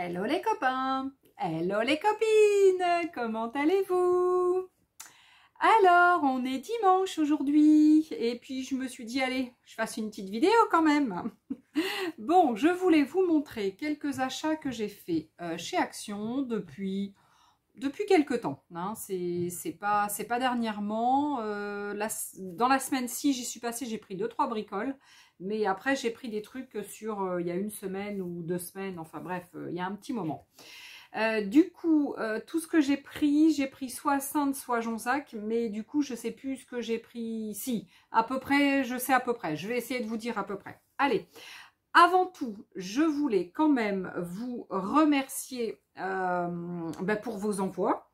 Hello les copains, hello les copines, comment allez-vous? Alors, on est dimanche aujourd'hui et puis je me suis dit, allez, je fasse une petite vidéo quand même. Bon, je voulais vous montrer quelques achats que j'ai fait chez Action depuis quelques temps. Hein. C'est pas dernièrement. Dans la semaine-ci, j'y suis passée, j'ai pris 2-3 bricoles. Mais après, j'ai pris des trucs sur il y a une semaine ou 2 semaines. Enfin bref, il y a un petit moment. Du coup, tout ce que j'ai pris soit Sainte, soit Jonzac, mais du coup, je sais plus ce que j'ai pris. Si, à peu près, je sais à peu près. Je vais essayer de vous dire à peu près. Allez, avant tout, je voulais quand même vous remercier pour vos envois.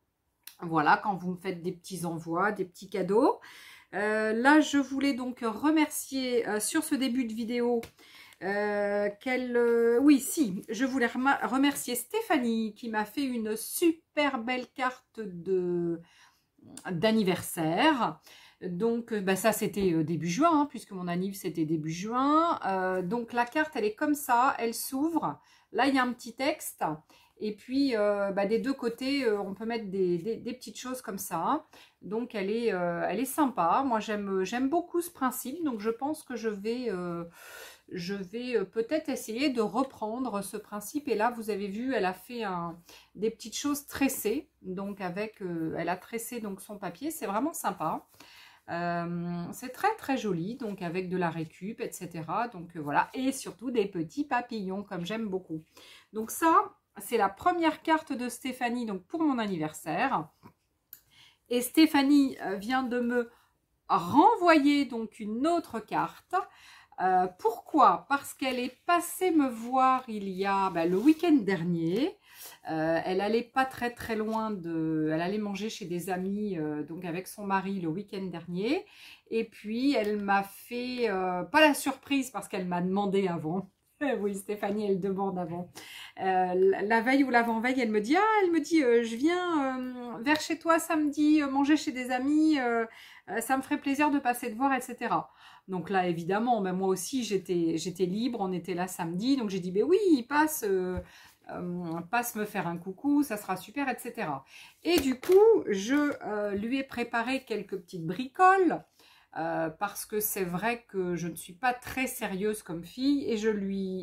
Voilà, quand vous me faites des petits envois, des petits cadeaux. Là, je voulais donc remercier sur ce début de vidéo je voulais remercier Stéphanie qui m'a fait une super belle carte d'anniversaire. Donc ça c'était début juin, hein, puisque mon anniv c'était début juin. Donc la carte elle est comme ça, elle s'ouvre. Là il y a un petit texte. Et puis des deux côtés on peut mettre des petites choses comme ça. Donc elle est sympa. Moi j'aime beaucoup ce principe. Donc je pense que je vais peut-être essayer de reprendre ce principe. Et là, vous avez vu, elle a fait des petites choses tressées. Donc, elle a tressé donc, son papier. C'est vraiment sympa. C'est très, très joli. Donc, avec de la récup, etc. Donc, voilà. Et surtout, des petits papillons, comme j'aime beaucoup. Donc, ça, c'est la première carte de Stéphanie donc, pour mon anniversaire. Et Stéphanie vient de me renvoyer donc une autre carte. Pourquoi? Parce qu'elle est passée me voir il y a le week-end dernier. Elle allait pas très très loin elle allait manger chez des amis donc avec son mari le week-end dernier. Et puis elle m'a fait pas la surprise parce qu'elle m'a demandé avant. Oui, Stéphanie, elle demande avant. La veille ou l'avant-veille, elle me dit je viens vers chez toi samedi manger chez des amis. Ça me ferait plaisir de passer te voir, etc. Donc là, évidemment, moi aussi, j'étais libre, on était là samedi, donc j'ai dit, oui, passe me faire un coucou, ça sera super, etc. Et du coup, je lui ai préparé quelques petites bricoles, parce que c'est vrai que je ne suis pas très sérieuse comme fille, et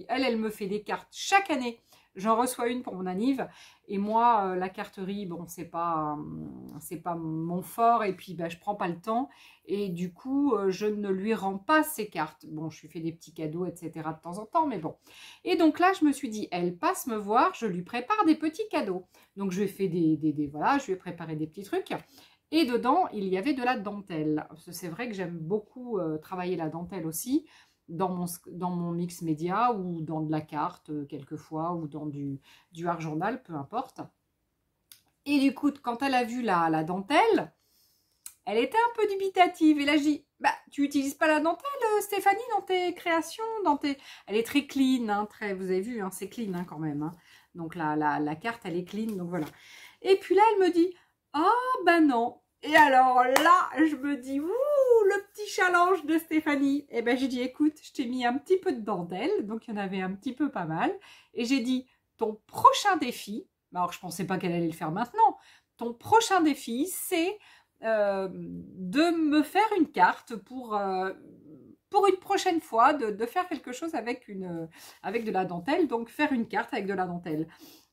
elle me fait des cartes chaque année. J'en reçois une pour mon anniv, et moi, la carterie, bon, c'est pas mon fort, et puis je prends pas le temps, et du coup, je ne lui rends pas ses cartes. Bon, je lui fais des petits cadeaux, etc. de temps en temps, mais bon. Et donc là, je me suis dit, elle passe me voir, je lui prépare des petits cadeaux. Donc, je lui ai fait voilà, je lui ai préparé des petits trucs. Et dedans, il y avait de la dentelle. C'est vrai que j'aime beaucoup travailler la dentelle aussi, dans mon mix média ou dans de la carte quelquefois ou dans du art journal, peu importe. Et du coup, quand elle a vu la dentelle, elle était un peu dubitative. Et là, je dis, tu n'utilises pas la dentelle, Stéphanie, dans tes créations, Elle est très clean, hein, vous avez vu, hein, c'est clean hein, quand même. Hein. Donc la carte, elle est clean, donc voilà. Et puis là, elle me dit, non. Et alors là, je me dis, ouh, le petit challenge de Stéphanie. Et j'ai dit, écoute, je t'ai mis un petit peu de dentelle, donc il y en avait un petit peu pas mal. Et j'ai dit, ton prochain défi, alors je pensais pas qu'elle allait le faire maintenant, ton prochain défi, c'est de me faire une carte pour une prochaine fois, de faire quelque chose avec de la dentelle, donc faire une carte avec de la dentelle.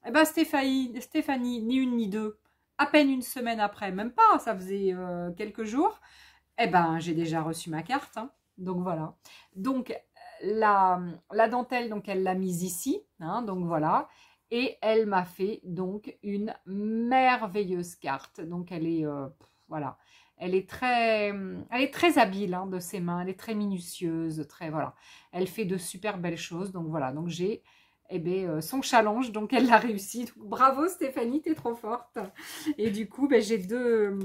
Et Stéphanie, ni une ni deux, à peine une semaine après, même pas, ça faisait quelques jours, j'ai déjà reçu ma carte, hein, donc voilà. Donc la dentelle, donc elle l'a mise ici, hein, donc voilà. Et elle m'a fait donc une merveilleuse carte. Donc elle est voilà, elle est très habile hein, de ses mains, elle est très minutieuse, voilà. Elle fait de super belles choses. Donc voilà, donc j'ai son challenge, donc elle l'a réussi. Donc, bravo Stéphanie, t'es trop forte. Et du coup, j'ai deux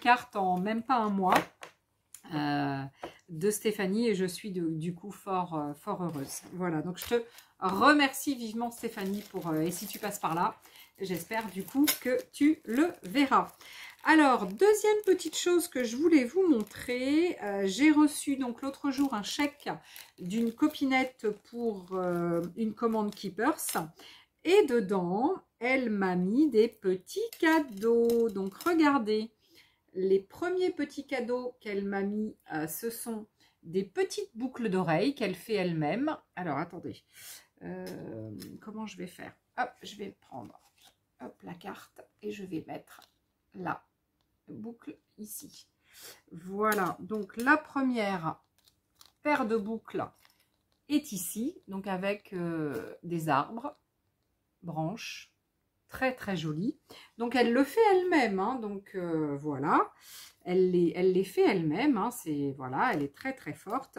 cartes en même pas un mois. De Stéphanie et je suis du coup fort heureuse. Voilà, donc je te remercie vivement Stéphanie et si tu passes par là, j'espère du coup que tu le verras. Alors, deuxième petite chose que je voulais vous montrer, j'ai reçu donc l'autre jour un chèque d'une copinette pour une commande Keepers. Et dedans, elle m'a mis des petits cadeaux. Donc, regardez, les premiers petits cadeaux qu'elle m'a mis, ce sont des petites boucles d'oreilles qu'elle fait elle-même. Alors, attendez, comment je vais faire? Hop, je vais prendre hop, la carte et je vais mettre la boucle ici. Voilà, donc la première paire de boucles est ici, donc avec des arbres, branches, très très jolies. Donc elle le fait elle-même, hein, donc voilà, elle les fait elle-même, hein, c'est voilà, elle est très très forte.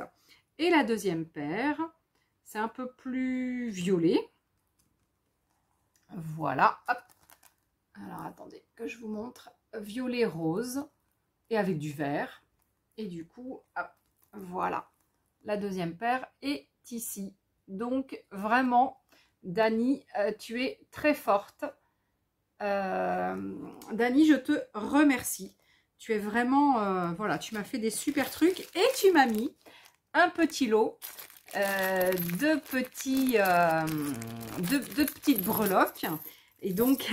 Et la deuxième paire, c'est un peu plus violet. Voilà, hop. Alors attendez que je vous montre, violet rose et avec du vert. Et du coup, hop, voilà, la deuxième paire est ici. Donc vraiment, Dani, tu es très forte. Dani, je te remercie. Tu es vraiment, voilà, tu m'as fait des super trucs et tu m'as mis un petit lot de petites breloques. Et donc,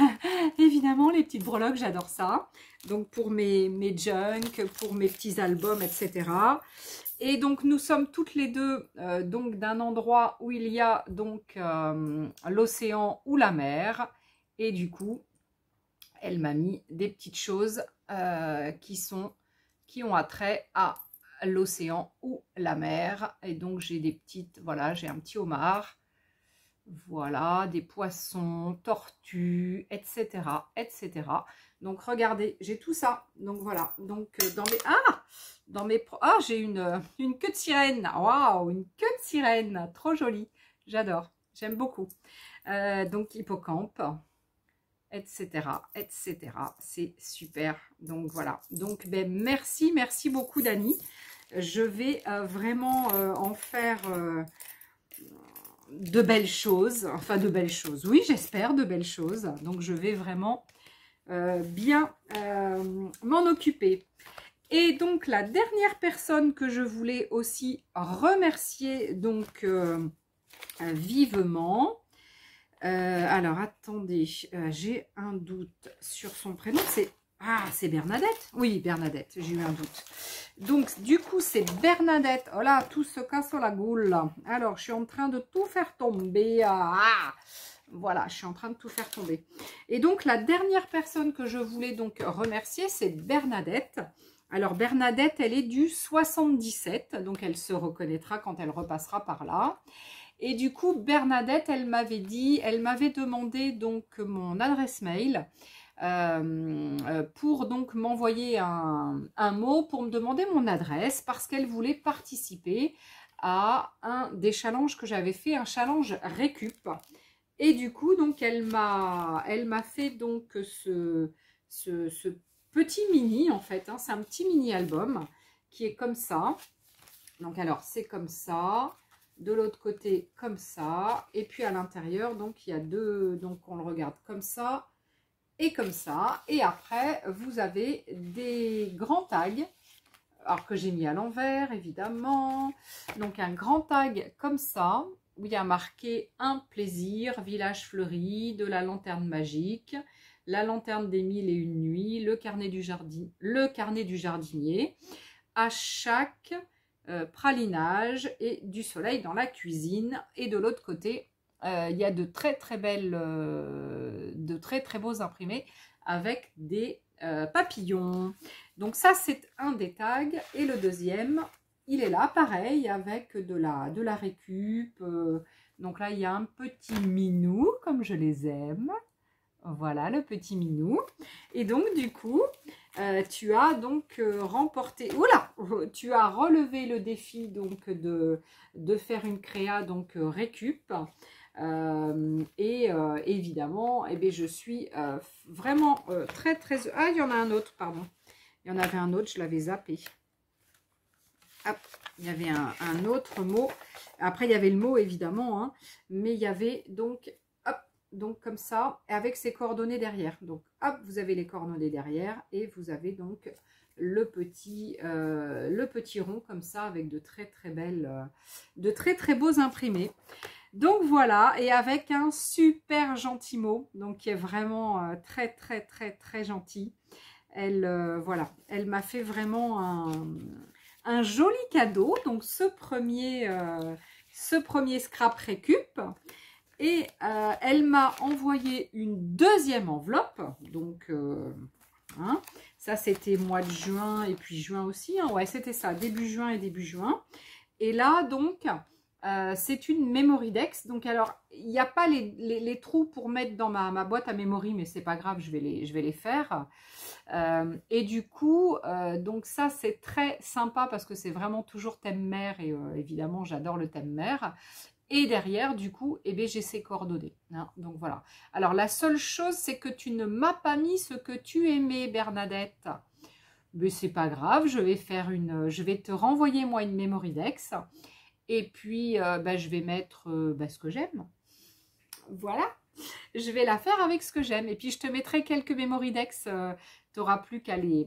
évidemment, les petites breloques, j'adore ça. Donc, pour mes junk, pour mes petits albums, etc. Et donc, nous sommes toutes les deux donc d'un endroit où il y a donc l'océan ou la mer. Et du coup, elle m'a mis des petites choses qui ont attrait à l'océan ou la mer. Et donc, j'ai des petites, voilà, j'ai un petit homard. Voilà, des poissons, tortues, etc., etc. Donc, regardez, j'ai tout ça. Donc, voilà. Donc, j'ai une queue de sirène. Waouh, une queue de sirène. Trop jolie. J'adore. J'aime beaucoup. Donc, hippocampe, etc., etc. C'est super. Donc, voilà. Donc, ben, merci beaucoup, Dani. Je vais vraiment en faire... de belles choses, enfin de belles choses, oui j'espère de belles choses, donc je vais vraiment bien m'en occuper. Et donc la dernière personne que je voulais aussi remercier donc vivement, alors attendez, j'ai un doute sur son prénom, c'est Bernadette? Oui, Bernadette, j'ai eu un doute. Donc, du coup, c'est Bernadette. Oh là, tout se casse la goule. Alors, je suis en train de tout faire tomber. Voilà, je suis en train de tout faire tomber. Et donc, la dernière personne que je voulais donc remercier, c'est Bernadette. Alors, Bernadette, elle est du 77. Donc, elle se reconnaîtra quand elle repassera par là. Et du coup, Bernadette, elle m'avait demandé donc mon adresse mail. Pour donc m'envoyer un mot pour me demander mon adresse parce qu'elle voulait participer à un des challenges que j'avais fait, un challenge récup. Et du coup, donc elle m'a fait donc ce petit mini en fait, hein, c'est un petit mini album qui est comme ça. Donc alors c'est comme ça, de l'autre côté comme ça, et puis à l'intérieur donc il y a deux, donc on le regarde comme ça et comme ça, et après vous avez des grands tags, alors que j'ai mis à l'envers évidemment, donc un grand tag comme ça, où il y a marqué un plaisir, village fleuri, de la lanterne magique, la lanterne des 1001 nuits, le carnet du jardinier, à chaque pralinage et du soleil dans la cuisine, et de l'autre côté, il y a de très très beaux imprimés avec des papillons. Donc ça c'est un des tags, et le deuxième il est là pareil avec de la récup. Donc là il y a un petit minou comme je les aime. Voilà le petit minou. Et donc du coup tu as donc remporté, oula, tu as relevé le défi donc de faire une créa donc récup. Évidemment, eh bien, je suis vraiment très... Ah, il y en a un autre, pardon. Il y en avait un autre, je l'avais zappé. Hop, il y avait un autre mot. Après, il y avait le mot, évidemment, hein, mais il y avait donc, hop, donc comme ça, avec ses coordonnées derrière. Donc, hop, vous avez les coordonnées derrière, et vous avez donc le petit rond comme ça, avec de très beaux imprimés. Donc voilà, et avec un super gentil mot, donc qui est vraiment très très très très gentil. Elle, voilà, elle m'a fait vraiment un joli cadeau. Donc ce premier scrap récup. Et elle m'a envoyé une deuxième enveloppe. Donc, hein, ça c'était mois de juin et puis juin aussi. Hein, ouais, c'était ça, début juin et début juin. Et là, donc, c'est une Memory Dex. Donc, alors, il n'y a pas les trous pour mettre dans ma boîte à memory, mais c'est pas grave, je vais les faire. Et du coup, donc ça, c'est très sympa parce que c'est vraiment toujours thème mère. Et évidemment, j'adore le thème mère. Et derrière, du coup, eh bien, j'ai ces coordonnées. Hein, donc, voilà. Alors, la seule chose, c'est que tu ne m'as pas mis ce que tu aimais, Bernadette. Mais c'est pas grave, je vais te renvoyer, moi, une Memory Dex. Et puis, je vais mettre ce que j'aime. Voilà. Je vais la faire avec ce que j'aime. Et puis, je te mettrai quelques Memory Dex. Tu n'auras plus qu'à les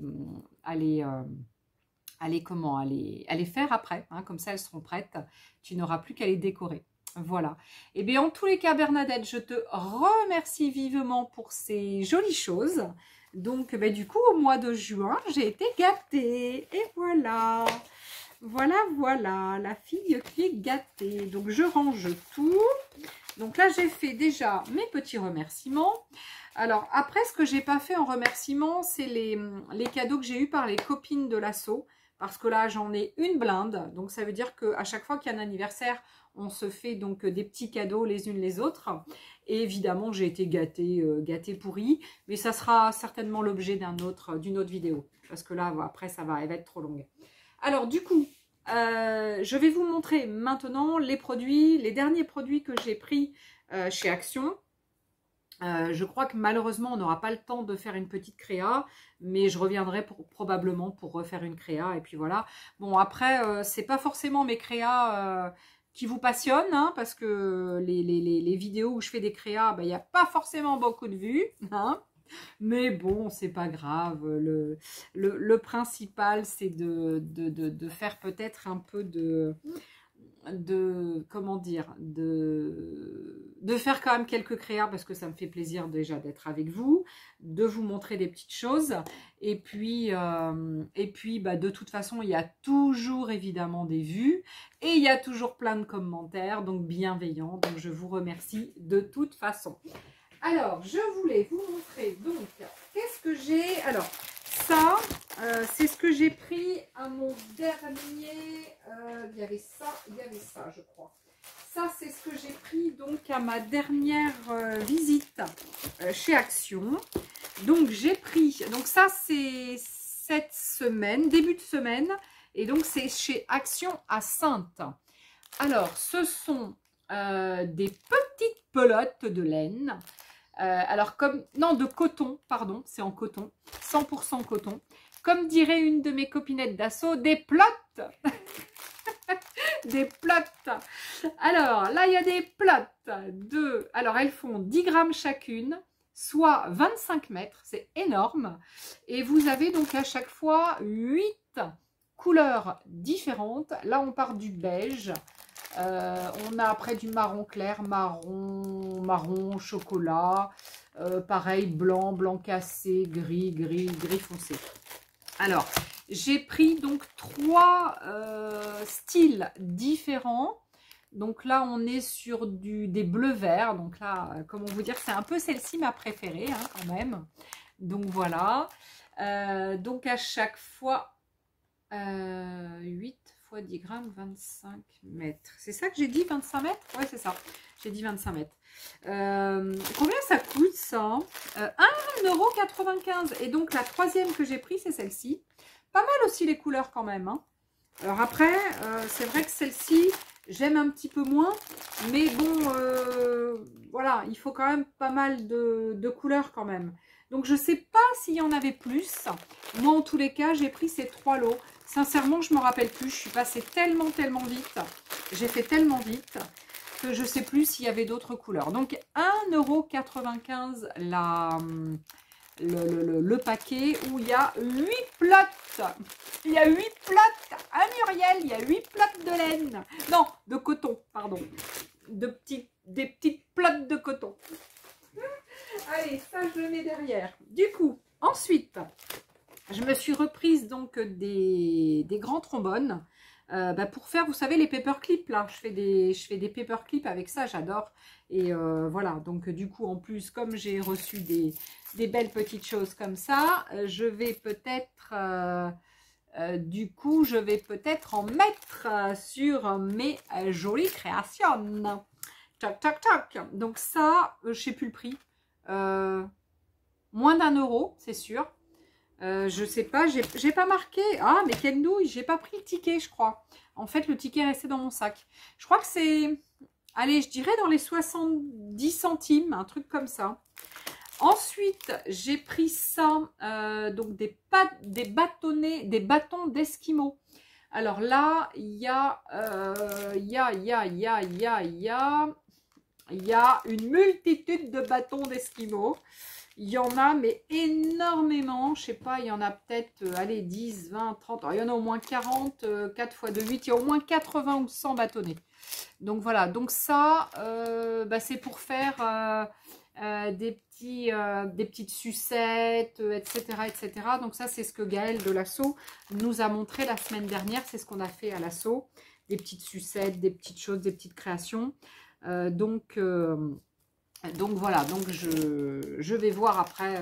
faire après. Hein, comme ça, elles seront prêtes. Tu n'auras plus qu'à les décorer. Voilà. Et bien, en tous les cas, Bernadette, je te remercie vivement pour ces jolies choses. Donc, du coup, au mois de juin, j'ai été gâtée. Et voilà. Voilà, voilà. La fille qui est gâtée. Donc, je range tout. Donc là, j'ai fait déjà mes petits remerciements. Alors, après, ce que j'ai pas fait en remerciement, c'est les cadeaux que j'ai eus par les copines de l'assaut. Parce que là, j'en ai une blinde. Donc, ça veut dire qu'à chaque fois qu'il y a un anniversaire, on se fait donc des petits cadeaux les unes les autres. Et évidemment, j'ai été gâtée pourrie. Mais ça sera certainement l'objet d'une autre vidéo. Parce que là, après, elle va être trop longue. Alors, du coup, je vais vous montrer maintenant les derniers produits que j'ai pris chez Action. Je crois que malheureusement, on n'aura pas le temps de faire une petite créa, mais je reviendrai probablement pour refaire une créa. Et puis voilà. Bon, après, c'est pas forcément mes créas qui vous passionnent, hein, parce que les vidéos où je fais des créas, il n'y a pas forcément beaucoup de vues. Hein. Mais bon, c'est pas grave. Le principal, c'est de faire peut-être un peu comment dire, de faire quand même quelques créas parce que ça me fait plaisir déjà d'être avec vous, de vous montrer des petites choses. Et puis de toute façon, il y a toujours évidemment des vues et il y a toujours plein de commentaires, donc bienveillants. Donc je vous remercie de toute façon. Alors, je voulais vous montrer, donc, qu'est-ce que j'ai. Alors, ça, c'est ce que j'ai pris à mon dernier. Il y avait ça, je crois. Ça, c'est ce que j'ai pris donc à ma dernière visite chez Action. Donc, j'ai pris. Donc, ça, c'est cette semaine, début de semaine. Et donc, c'est chez Action à Saintes. Alors, ce sont des petites pelotes de laine. Alors, de coton, pardon, c'est en coton, 100% coton. Comme dirait une de mes copinettes d'assaut, des plottes. Des plottes. Alors, là, il y a des plottes alors, elles font 10 grammes chacune, soit 25 mètres, c'est énorme. Et vous avez donc à chaque fois 8 couleurs différentes. Là, on part du beige. On a après du marron clair, marron, chocolat, pareil, blanc, blanc cassé, gris foncé. Alors, j'ai pris donc 3 styles différents. Donc là, on est sur des bleus-verts. Donc là, comment vous dire, c'est un peu celle-ci ma préférée hein, quand même. Donc voilà. Donc à chaque fois, 8 fois 10 grammes, 25 mètres. C'est ça que j'ai dit, 25 mètres? Ouais, c'est ça. J'ai dit 25 mètres. Combien ça coûte, ça 1,95 €. Et donc, la troisième que j'ai pris, c'est celle-ci. Pas mal aussi les couleurs quand même. Hein. Alors après, c'est vrai que celle-ci, j'aime un petit peu moins. Mais bon, voilà, il faut quand même pas mal de couleurs quand même. Donc, je ne sais pas s'il y en avait plus. Moi, en tous les cas, j'ai pris ces 3 lots. Sincèrement, je ne me rappelle plus. Je suis passée tellement vite. J'ai fait tellement vite que je ne sais plus s'il y avait d'autres couleurs. Donc, 1,95 € le paquet où il y a 8 plottes. Il y a 8 plottes. Ah, Muriel, il y a 8 plottes de laine. Non, de coton, pardon. des petites plaques de coton. Allez, ça je le mets derrière. Du coup, ensuite, je me suis reprise donc des grands trombones pour faire, vous savez, les paperclips là. Je fais des paperclips avec ça, j'adore. Et voilà, donc du coup, en plus, comme j'ai reçu des belles petites choses comme ça, je vais peut-être, du coup, je vais peut-être en mettre sur mes jolies créations. Toc, toc, toc. Donc ça, je sais plus le prix. Moins d'1 €, c'est sûr. Je sais pas, j'ai pas marqué. Ah, mais quelle nouille, j'ai pas pris le ticket, je crois. En fait, le ticket est resté dans mon sac. Je crois que c'est, allez, je dirais dans les 70 centimes, un truc comme ça. Ensuite, j'ai pris ça, donc des bâtons d'esquimaux. Alors là, il y a une multitude de bâtons d'esquimaux. Il y en a, mais énormément. Je sais pas, il y en a peut-être, allez, 10, 20, 30. Alors, il y en a au moins 40, 4 fois 2, 8. Il y a au moins 80 ou 100 bâtonnets. Donc, voilà. Donc, ça, c'est pour faire des petites sucettes, etc., etc. Donc, ça, c'est ce que Gaëlle de l'assaut nous a montré la semaine dernière. C'est ce qu'on a fait à l'assaut. Des petites sucettes, des petites choses, des petites créations. Donc voilà, donc je vais voir après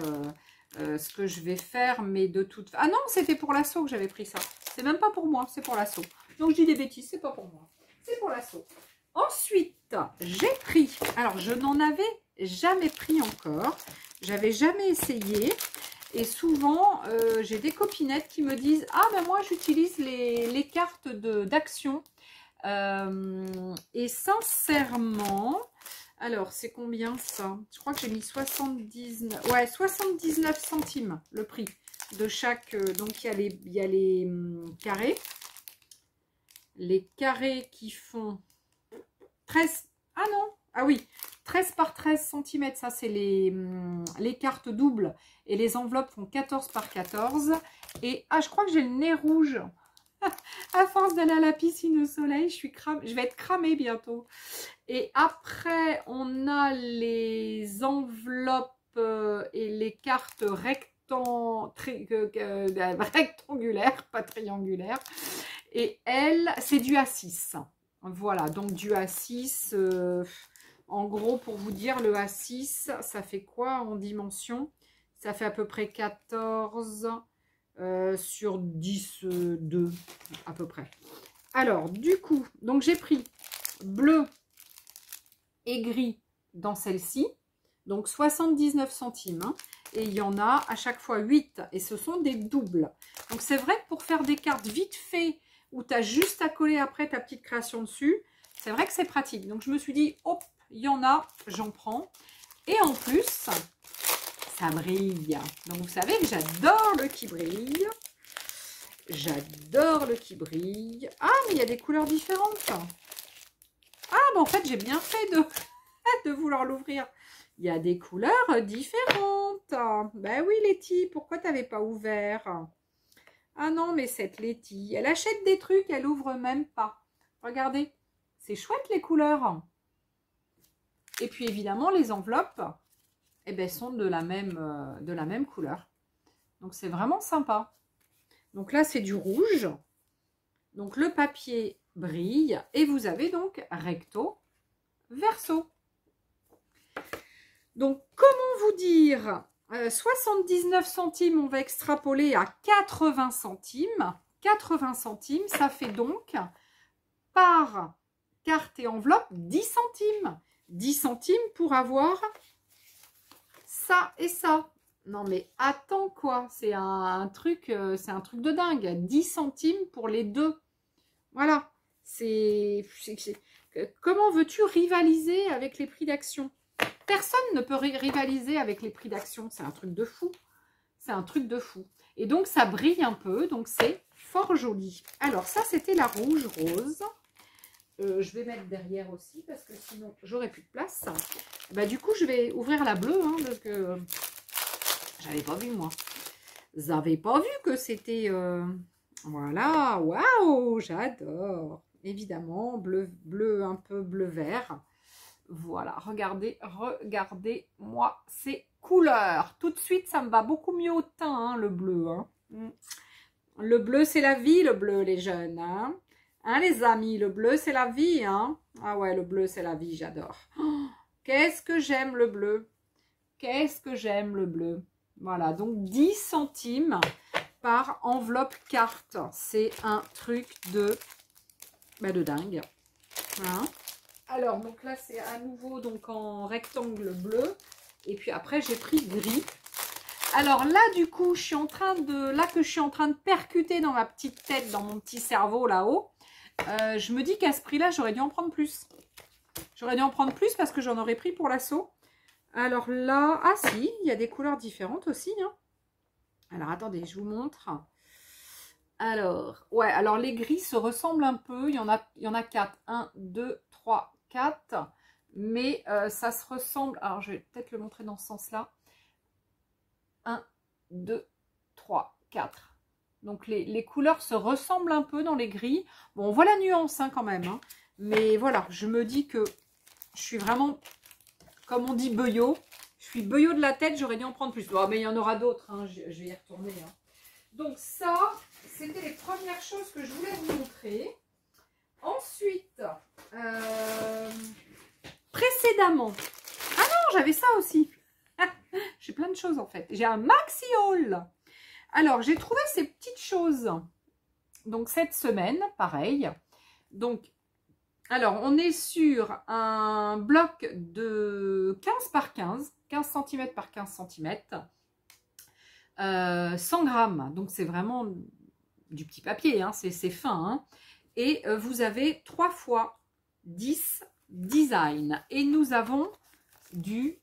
ce que je vais faire, mais de toute façon... Ah non, c'était pour l'assaut que j'avais pris ça. C'est même pas pour moi, c'est pour l'assaut. Donc je dis des bêtises, c'est pas pour moi. C'est pour l'assaut. Ensuite, j'ai pris... Alors, je n'en avais jamais pris encore. J'avais jamais essayé. Et souvent, j'ai des copinettes qui me disent « Ah, ben moi, j'utilise les cartes d'action. » Et sincèrement... Alors, c'est combien ça? Je crois que j'ai mis 79, ouais, 79 centimes le prix de chaque. Donc, il y a les carrés. Les carrés qui font 13. Ah non, ah oui, 13 par 13 cm. Ça, c'est les cartes doubles. Et les enveloppes font 14 par 14. Et ah, je crois que j'ai le nez rouge. À force d'aller à la piscine au soleil, je vais être cramée bientôt. Et après, on a les enveloppes et les cartes rectangulaires, pas triangulaires. Et elles, c'est du A6. Voilà, donc du A6. En gros, pour vous dire, le A6, ça fait quoi en dimension? Ça fait à peu près 14... sur 10, 2 à peu près. Alors, du coup, donc j'ai pris bleu et gris dans celle-ci. Donc, 79 centimes. Hein, et il y en a à chaque fois 8. Et ce sont des doubles. Donc, c'est vrai que pour faire des cartes vite fait, où tu as juste à coller après ta petite création dessus, c'est vrai que c'est pratique. Donc, je me suis dit, hop, il y en a, j'en prends. Et en plus... ça brille. Donc, vous savez que j'adore le qui brille. J'adore le qui brille. Ah, mais il y a des couleurs différentes. Ah, mais en fait, j'ai bien fait de vouloir l'ouvrir. Il y a des couleurs différentes. Ben oui, Letty, pourquoi tu n'avais pas ouvert? Ah non, mais cette Letty, elle achète des trucs, elle ouvre même pas. Regardez, c'est chouette les couleurs. Et puis, évidemment, les enveloppes, eh ben, sont de la même couleur. Donc, c'est vraiment sympa. Donc là, c'est du rouge. Donc, le papier brille. Et vous avez donc recto, verso. Donc, comment vous dire 79 centimes, on va extrapoler à 80 centimes. 80 centimes, ça fait donc par carte et enveloppe 10 centimes. 10 centimes pour avoir ça et ça. Non mais attends quoi, c'est un truc de dingue. 10 centimes pour les deux. Voilà. Comment veux-tu rivaliser avec les prix d'action? Personne ne peut rivaliser avec les prix d'action. C'est un truc de fou. C'est un truc de fou. Et donc ça brille un peu, donc c'est fort joli. Alors ça c'était la rouge rose. Je vais mettre derrière aussi parce que sinon j'aurai plus de place. Bah, du coup je vais ouvrir la bleue hein, parce que j'avais pas vu moi. Vous n'avez pas vu que c'était voilà, waouh, j'adore. Évidemment bleu un peu bleu vert. Voilà, regardez-moi ces couleurs. Tout de suite, ça me va beaucoup mieux au teint, hein, le bleu. Hein. Le bleu, c'est la vie, le bleu, les jeunes. Hein, hein les amis, le bleu, c'est la vie. Hein. Ah ouais, le bleu, c'est la vie, j'adore. Oh, qu'est-ce que j'aime le bleu. Qu'est-ce que j'aime le bleu. Voilà, donc 10 centimes par enveloppe carte. C'est un truc de dingue. Hein. Alors, donc là, c'est à nouveau donc en rectangle bleu. Et puis après, j'ai pris gris. Alors là, du coup, je suis en train de percuter dans ma petite tête, dans mon petit cerveau là-haut. Je me dis qu'à ce prix-là, j'aurais dû en prendre plus. J'aurais dû en prendre plus parce que j'en aurais pris pour l'assaut. Alors là, ah si, il y a des couleurs différentes aussi. Hein. Alors, attendez, je vous montre. Alors, ouais, alors les gris se ressemblent un peu. Il y en a 4. 1, 2, 3, 4. Mais ça se ressemble. Alors, je vais peut-être le montrer dans ce sens-là. 1, 2, 3, 4. Donc, les couleurs se ressemblent un peu dans les gris. Bon, on voit la nuance hein, quand même. Hein. Mais voilà, je me dis que je suis vraiment, comme on dit, beuyot. Je suis beuyot de la tête, j'aurais dû en prendre plus. Oh, mais il y en aura d'autres, hein, je vais y retourner. Hein. Donc ça, c'était les premières choses que je voulais vous montrer. Ensuite, précédemment, ah non, j'avais ça aussi. J'ai plein de choses en fait. J'ai un maxi haul. Alors, j'ai trouvé ces petites choses. Donc, cette semaine, pareil. Donc, alors, on est sur un bloc de 15 par 15, 15 cm par 15 cm, 100 grammes. Donc, c'est vraiment du petit papier, hein, c'est fin. Hein. Et vous avez 3 fois 10 designs. Et nous avons du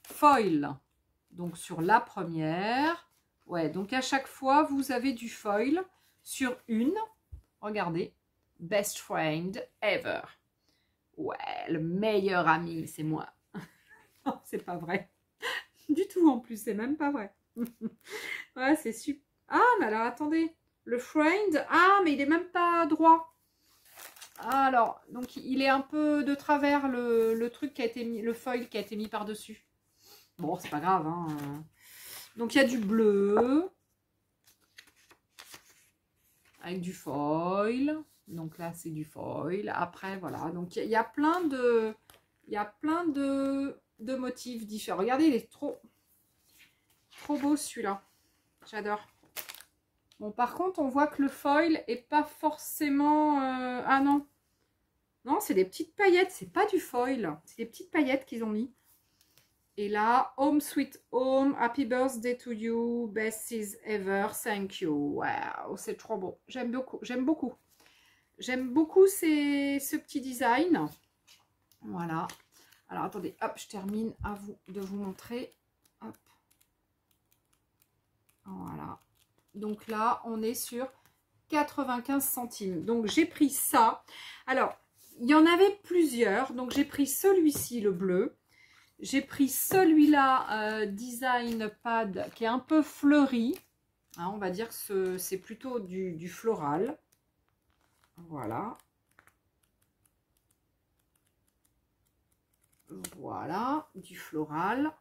foil. Donc, sur la première, ouais, donc à chaque fois, vous avez du foil sur une. Regardez. Best friend ever. Ouais, le meilleur ami, c'est moi. Non, c'est pas vrai. Du tout en plus, c'est même pas vrai. Ouais, c'est super. Ah, mais alors attendez. Le friend, ah, mais il est même pas droit. Alors, donc il est un peu de travers le truc qui a été mis, le foil qui a été mis par-dessus. Bon, c'est pas grave. Hein. Donc il y a du bleu. Avec du foil. Donc là, c'est du foil. Après, voilà. Donc, il y a plein de motifs différents. Regardez, il est trop beau celui-là. J'adore. Bon, par contre, on voit que le foil est pas forcément... Ah non. Non, c'est des petites paillettes. C'est pas du foil. C'est des petites paillettes qu'ils ont mis. Et là, Home Sweet Home, Happy Birthday to you, Best is ever, thank you. Wow, c'est trop beau. J'aime beaucoup. J'aime beaucoup. J'aime beaucoup ce petit design. Voilà. Alors, attendez, hop, je termine de vous montrer. Hop. Voilà. Donc là, on est sur 95 centimes. Donc, j'ai pris ça. Alors, il y en avait plusieurs. Donc, j'ai pris celui-ci, le bleu. J'ai pris celui-là, Design Pad, qui est un peu fleuri. Hein, on va dire que c'est plutôt du floral. Voilà. Voilà, du floral.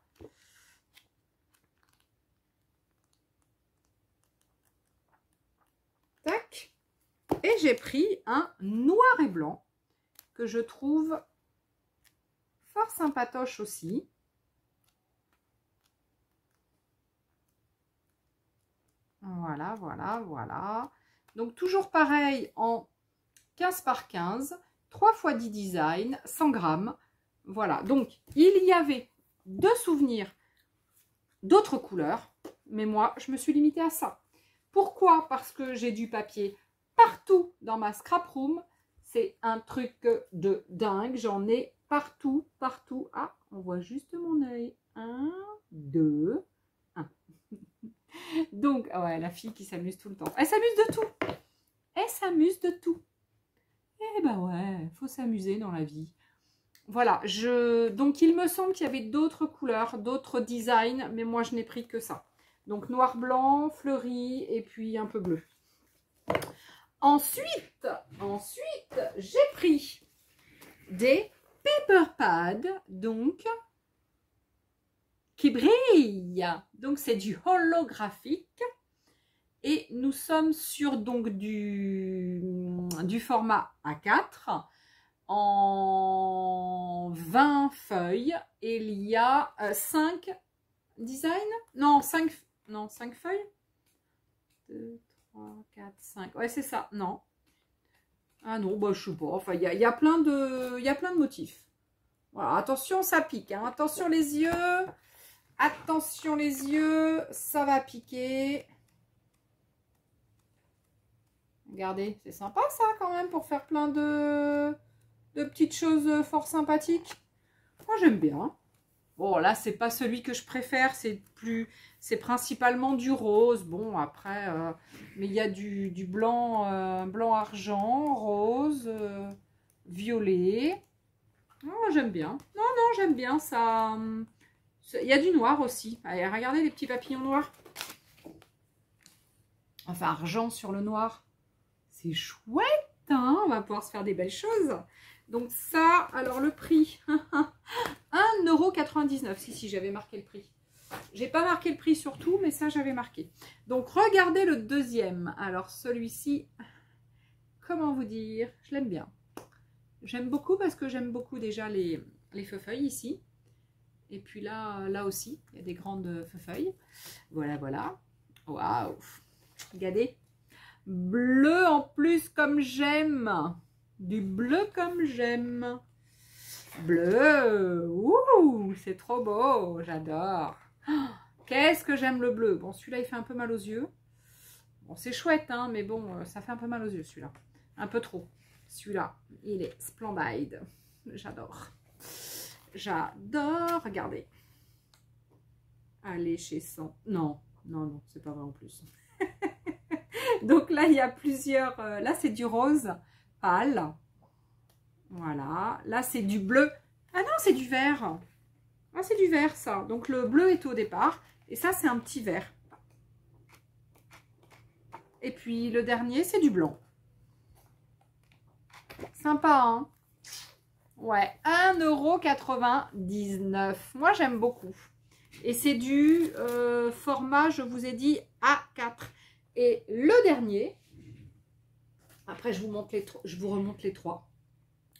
Tac. Et j'ai pris un noir et blanc que je trouve fort sympatoche aussi. Voilà, voilà, voilà. Donc toujours pareil en 15 par 15, 3 x 10 designs, 100 grammes. Voilà, donc il y avait 2 souvenirs d'autres couleurs, mais moi je me suis limitée à ça. Pourquoi? Parce que j'ai du papier partout dans ma scrap room. C'est un truc de dingue, j'en ai partout, partout. Ah, on voit juste mon œil. 1, 2, 1. Donc, ouais, la fille qui s'amuse tout le temps. Elle s'amuse de tout. Elle s'amuse de tout. Eh ben ouais, faut s'amuser dans la vie. Voilà, donc il me semble qu'il y avait d'autres couleurs, d'autres designs, mais moi je n'ai pris que ça. Donc noir, blanc, fleuri et puis un peu bleu. Ensuite, j'ai pris des paper pad, donc, qui brille. Donc, c'est du holographique. Et nous sommes sur donc du format A4 en 20 feuilles. Et il y a 5 designs. Non, 5 feuilles. 2, 3, 4, 5. Ouais, c'est ça. Non. Ah non, bah, je sais pas. Enfin, il y a plein de motifs. Voilà, attention, ça pique. Hein. Attention les yeux. Attention les yeux. Ça va piquer. Regardez, c'est sympa ça quand même pour faire plein de petites choses fort sympathiques. Moi, j'aime bien. Bon, là, c'est pas celui que je préfère. C'est principalement du rose. Bon, après, mais il y a du blanc, blanc argent, rose, violet. Oh, j'aime bien. Non, non, j'aime bien ça. Il y a du noir aussi. Allez, regardez les petits papillons noirs. Enfin, argent sur le noir. C'est chouette, hein, on va pouvoir se faire des belles choses. Donc ça, alors le prix, 1,99 €. Si, j'avais marqué le prix. J'ai pas marqué le prix sur tout, mais ça, j'avais marqué. Donc, regardez le deuxième. Alors, celui-ci, comment vous dire? Je l'aime bien. J'aime beaucoup parce que j'aime beaucoup déjà les feuilles ici. Et puis là aussi, il y a des grandes feuilles. Voilà, voilà. Waouh! Regardez. Bleu en plus comme j'aime. Du bleu comme j'aime. Bleu. Ouh, c'est trop beau. J'adore. Qu'est-ce que j'aime le bleu. Bon, celui-là, il fait un peu mal aux yeux. Bon, c'est chouette, hein, mais bon, ça fait un peu mal aux yeux, celui-là. Un peu trop. Celui-là, il est splendide. J'adore. J'adore. Regardez. Allez chez 100. Non, non, non, c'est pas vrai en plus. Donc là, il y a plusieurs... là, c'est du rose pâle. Voilà. Là, c'est du bleu. Ah non, c'est du vert. Ah, c'est du vert, ça. Donc, le bleu est au départ. Et ça, c'est un petit vert. Et puis, le dernier, c'est du blanc. Sympa, hein? Ouais. 1,99 €. Moi, j'aime beaucoup. Et c'est du format, je vous ai dit, A4. Et le dernier, après je vous remonte les trois.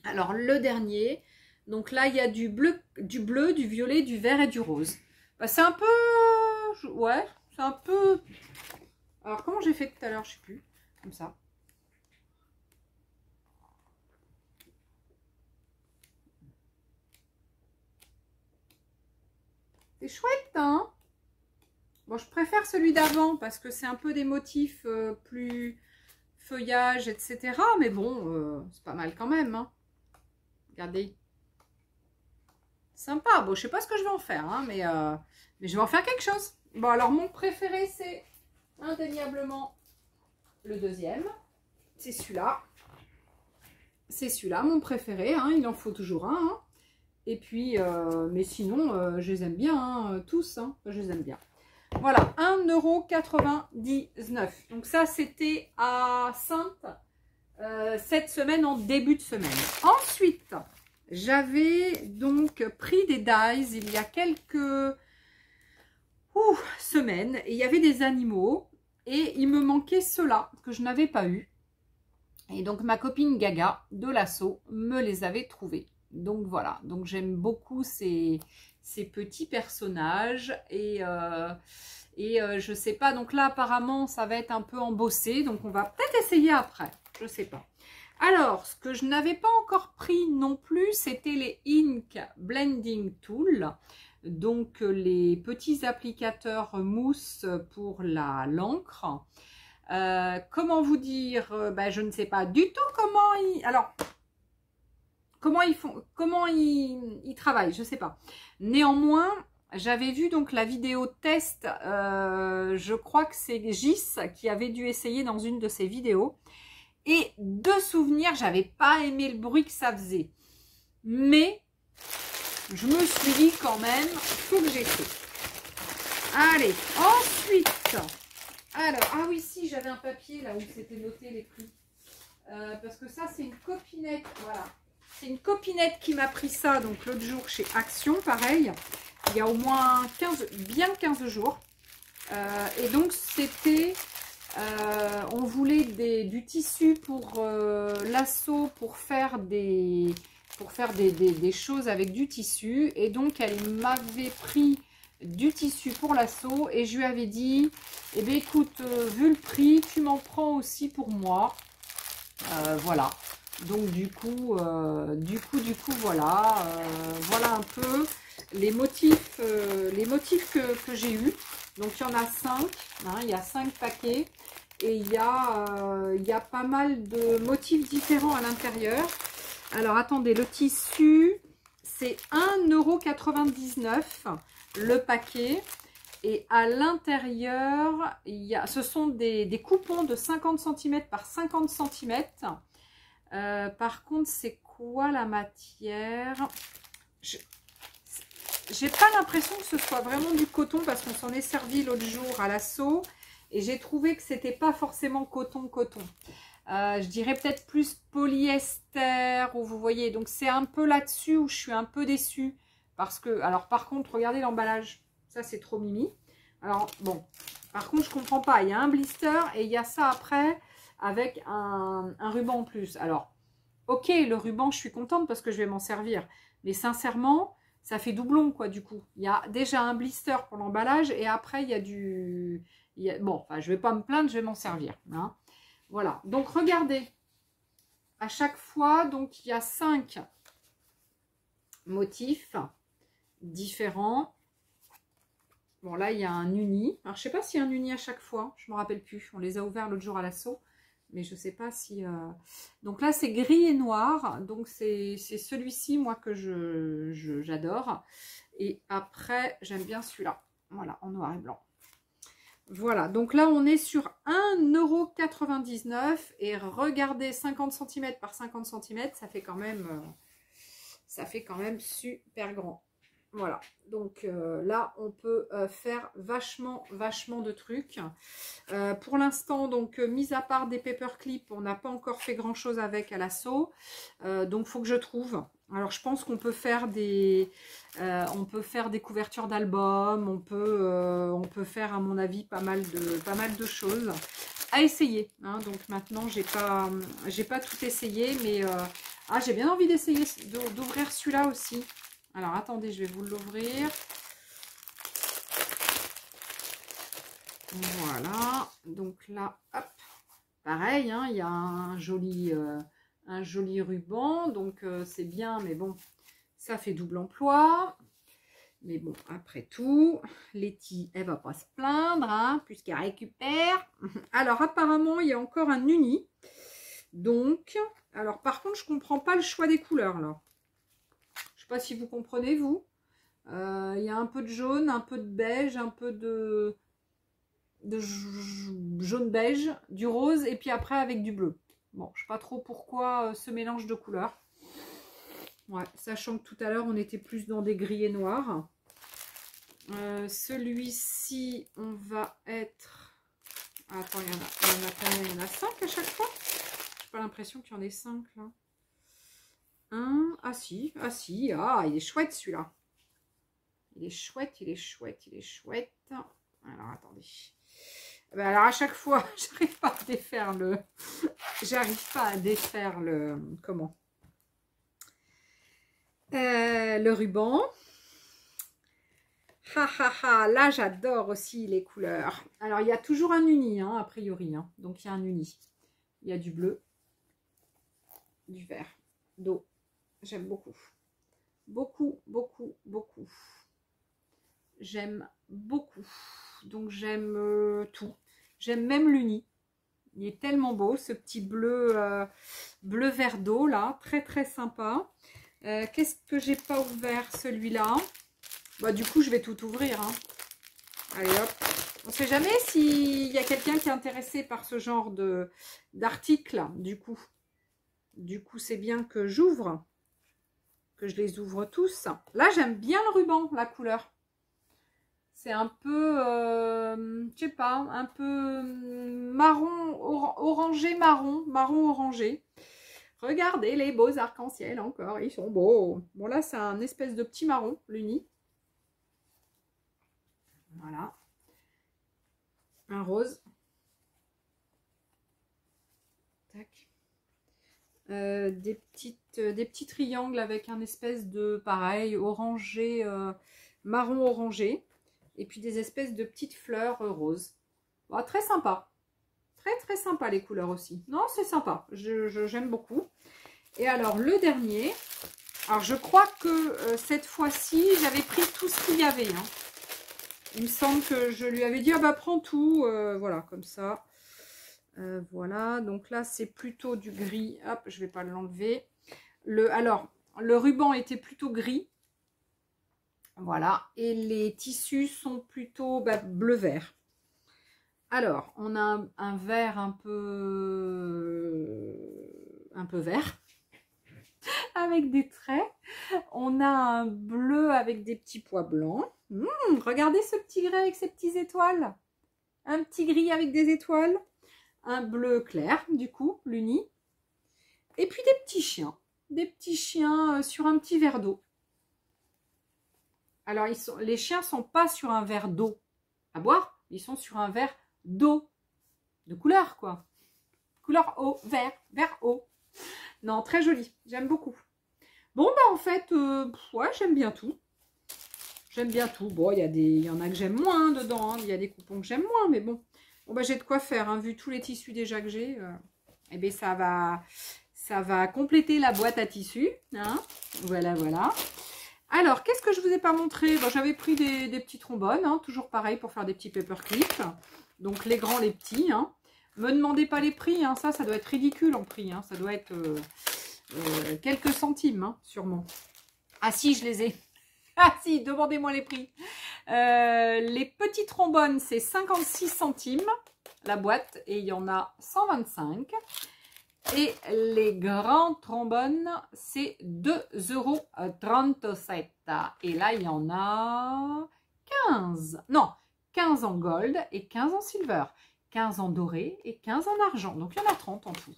Alors le dernier, donc là il y a du bleu, du violet, du vert et du rose. Bah, c'est un peu, ouais, c'est un peu. Alors comment j'ai fait tout à l'heure, je sais plus, comme ça. C'est chouette, hein? Bon, je préfère celui d'avant parce que c'est un peu des motifs plus feuillage, etc. Mais bon, c'est pas mal quand même. Hein. Regardez. Sympa. Bon, je sais pas ce que je vais en faire, hein, mais je vais en faire quelque chose. Bon, alors mon préféré, c'est indéniablement le deuxième. C'est celui-là. C'est celui-là, mon préféré. Hein, il en faut toujours un. Hein. Et puis, mais sinon, je les aime bien, hein, tous. Hein, je les aime bien. Voilà, 1,99 €. Donc ça, c'était à Sainte cette semaine, en début de semaine. Ensuite, j'avais donc pris des dies il y a quelques semaines. Et il y avait des animaux. Et il me manquait ceux-là que je n'avais pas eu. Et donc, ma copine Gaga de l'assaut me les avait trouvés. Donc voilà, donc j'aime beaucoup ces petits personnages et je sais pas, donc là apparemment ça va être un peu embossé, donc on va peut-être essayer après, je sais pas. Alors, ce que je n'avais pas encore pris non plus, c'était les Ink Blending Tool, donc les petits applicateurs mousse pour l'encre. Comment vous dire, ben, je ne sais pas du tout comment ils... Alors, comment ils font, comment ils travaillent, je sais pas. Néanmoins, j'avais vu donc la vidéo test, je crois que c'est Gis qui avait dû essayer dans une de ses vidéos. Et de souvenir, j'avais pas aimé le bruit que ça faisait. Mais, je me suis dit quand même, faut que j'essaie. Allez, ensuite, alors, ah oui, si, j'avais un papier là où c'était noté les prix. Parce que ça, c'est une copinette, voilà. c'est une copinette qui m'a pris ça, donc l'autre jour chez Action, pareil. Il y a au moins 15 jours. Et donc, c'était... on voulait du tissu pour l'assaut, pour faire des choses avec du tissu. Et donc, elle m'avait pris du tissu pour l'assaut. Et je lui avais dit, eh bien, écoute, vu le prix, tu m'en prends aussi pour moi. Voilà. Donc, du coup, voilà. Voilà un peu les motifs que j'ai eus. Donc, il y en a 5. Hein, il y a 5 paquets. Et il y a pas mal de motifs différents à l'intérieur. Alors, attendez, le tissu, c'est 1,99 € le paquet. Et à l'intérieur, ce sont des coupons de 50 cm par 50 cm. Par contre, c'est quoi la matière? J'ai pas l'impression que ce soit vraiment du coton parce qu'on s'en est servi l'autre jour à l'assaut. Et j'ai trouvé que c'était pas forcément coton. Je dirais peut-être plus polyester, ou vous voyez. Donc c'est un peu là-dessus où je suis un peu déçue. Parce que, alors par contre, regardez l'emballage. Ça c'est trop mimi. Alors bon, par contre je comprends pas. Il y a un blister et il y a ça après avec un ruban en plus. Alors, ok, le ruban je suis contente parce que je vais m'en servir. Mais sincèrement, ça fait doublon quoi du coup. Il y a déjà un blister pour l'emballage et après il y a du... Bon, enfin, je ne vais pas me plaindre, je vais m'en servir. Hein. Voilà. Donc, regardez. À chaque fois, donc, il y a 5 motifs différents. Bon, là, il y a un uni. Alors, je ne sais pas s'il y a un uni à chaque fois. Je ne me rappelle plus. On les a ouverts l'autre jour à l'assaut. Mais je ne sais pas si... Donc là, c'est gris et noir. Donc, c'est celui-ci, moi, que j'adore. Et après, j'aime bien celui-là. Voilà, en noir et blanc. Voilà, donc là on est sur 1,99 € et regardez 50 cm par 50 cm, ça fait quand même super grand. Voilà, donc là on peut faire vachement de trucs. Pour l'instant, donc mis à part des paperclips, on n'a pas encore fait grand chose avec à l'assaut. Donc il faut que je trouve. Alors je pense qu'on peut faire des couvertures d'albums, on peut faire à mon avis pas mal de choses à essayer. Hein. Donc maintenant j'ai pas tout essayé, mais j'ai bien envie d'essayer d'ouvrir celui-là aussi. Alors attendez, je vais vous l'ouvrir. Voilà, donc là, hop, pareil, hein, il y a un joli ruban, donc c'est bien, mais bon, ça fait double emploi. Mais bon, après tout, Letty, elle va pas se plaindre, hein, puisqu'elle récupère. Alors, apparemment, il y a encore un uni. Donc, alors par contre, je comprends pas le choix des couleurs, là. Je sais pas si vous comprenez, vous. Il y a un peu de jaune, un peu de beige, un peu de jaune beige, du rose, et puis après avec du bleu. Bon, je sais pas trop pourquoi ce mélange de couleurs. Ouais, sachant que tout à l'heure, on était plus dans des gris et noirs. Celui-ci, on va être... Attends, il y en a 5 à chaque fois. J'ai pas l'impression qu'il y en ait 5 là. Ah si, il est chouette celui-là. Il est chouette. Alors, attendez. Ben alors, à chaque fois, j'arrive pas à défaire le... Comment le ruban. Là, j'adore aussi les couleurs. Alors, il y a toujours un uni, hein, a priori. Hein. Donc, il y a un uni. Il y a du bleu, du vert, d'eau. J'aime beaucoup. Beaucoup. J'aime beaucoup. Donc, j'aime tout. J'aime même l'uni. Il est tellement beau, ce petit bleu, bleu vert d'eau, là. Très sympa. Qu'est-ce que j'ai pas ouvert, celui-là? Bah, du coup, je vais tout ouvrir. Hein. Allez, hop. On ne sait jamais s'il y a quelqu'un qui est intéressé par ce genre d'article, du coup. Du coup, c'est bien que j'ouvre. Que je les ouvre tous. Là, j'aime bien le ruban, la couleur. C'est un peu, je sais pas, un peu marron, orangé, marron orangé. Regardez les beaux arcs-en-ciel encore, ils sont beaux. Bon là c'est un espèce de petit marron, l'uni. Voilà. Un rose. Tac. Des petits triangles avec un espèce de, pareil, orangé, marron orangé. Et puis des espèces de petites fleurs roses. Bon, très sympa. Très très sympa les couleurs aussi. Non, c'est sympa. J'aime beaucoup. Et alors, le dernier. Alors, je crois que cette fois-ci, j'avais pris tout ce qu'il y avait. Hein. Il me semble que je lui avais dit, ah bah prends tout. Voilà, comme ça. Voilà, donc là c'est plutôt du gris. Hop, je vais pas l'enlever. Alors, le ruban était plutôt gris. Voilà, et les tissus sont plutôt bleu-vert. Alors, on a un vert un peu vert avec des traits. On a un bleu avec des petits pois blancs. Regardez ce petit gris avec ses petites étoiles. Un petit gris avec des étoiles. Un bleu clair, du coup, l'uni. Et puis des petits chiens. Des petits chiens sur un petit verre d'eau. Alors, les chiens ne sont pas sur un verre d'eau à boire. Ils sont sur un verre d'eau. De couleur, quoi. Couleur eau, vert eau. Non, très joli. J'aime beaucoup. Bon, bah en fait, ouais, j'aime bien tout. J'aime bien tout. Bon, il y en a que j'aime moins dedans. Il y a des coupons que j'aime moins, mais bon. Bon, bah, j'ai de quoi faire, hein, vu tous les tissus déjà que j'ai. Eh bien, ça va compléter la boîte à tissus. Hein. Voilà, voilà. Alors, qu'est-ce que je ne vous ai pas montré? Bon, j'avais pris des petits trombones, hein, toujours pareil pour faire des petits paperclips. Donc, les grands, les petits. Hein. Me demandez pas les prix, hein, ça doit être ridicule en prix. Hein, ça doit être quelques centimes, hein, sûrement. Ah si, je les ai. Ah si, demandez-moi les prix. Les petits trombones, c'est 56 centimes la boîte et il y en a 125. Et les grands trombones, c'est 2,37 €. Et là, il y en a 15. Non, 15 en gold et 15 en silver. 15 en doré et 15 en argent. Donc, il y en a 30 en tout.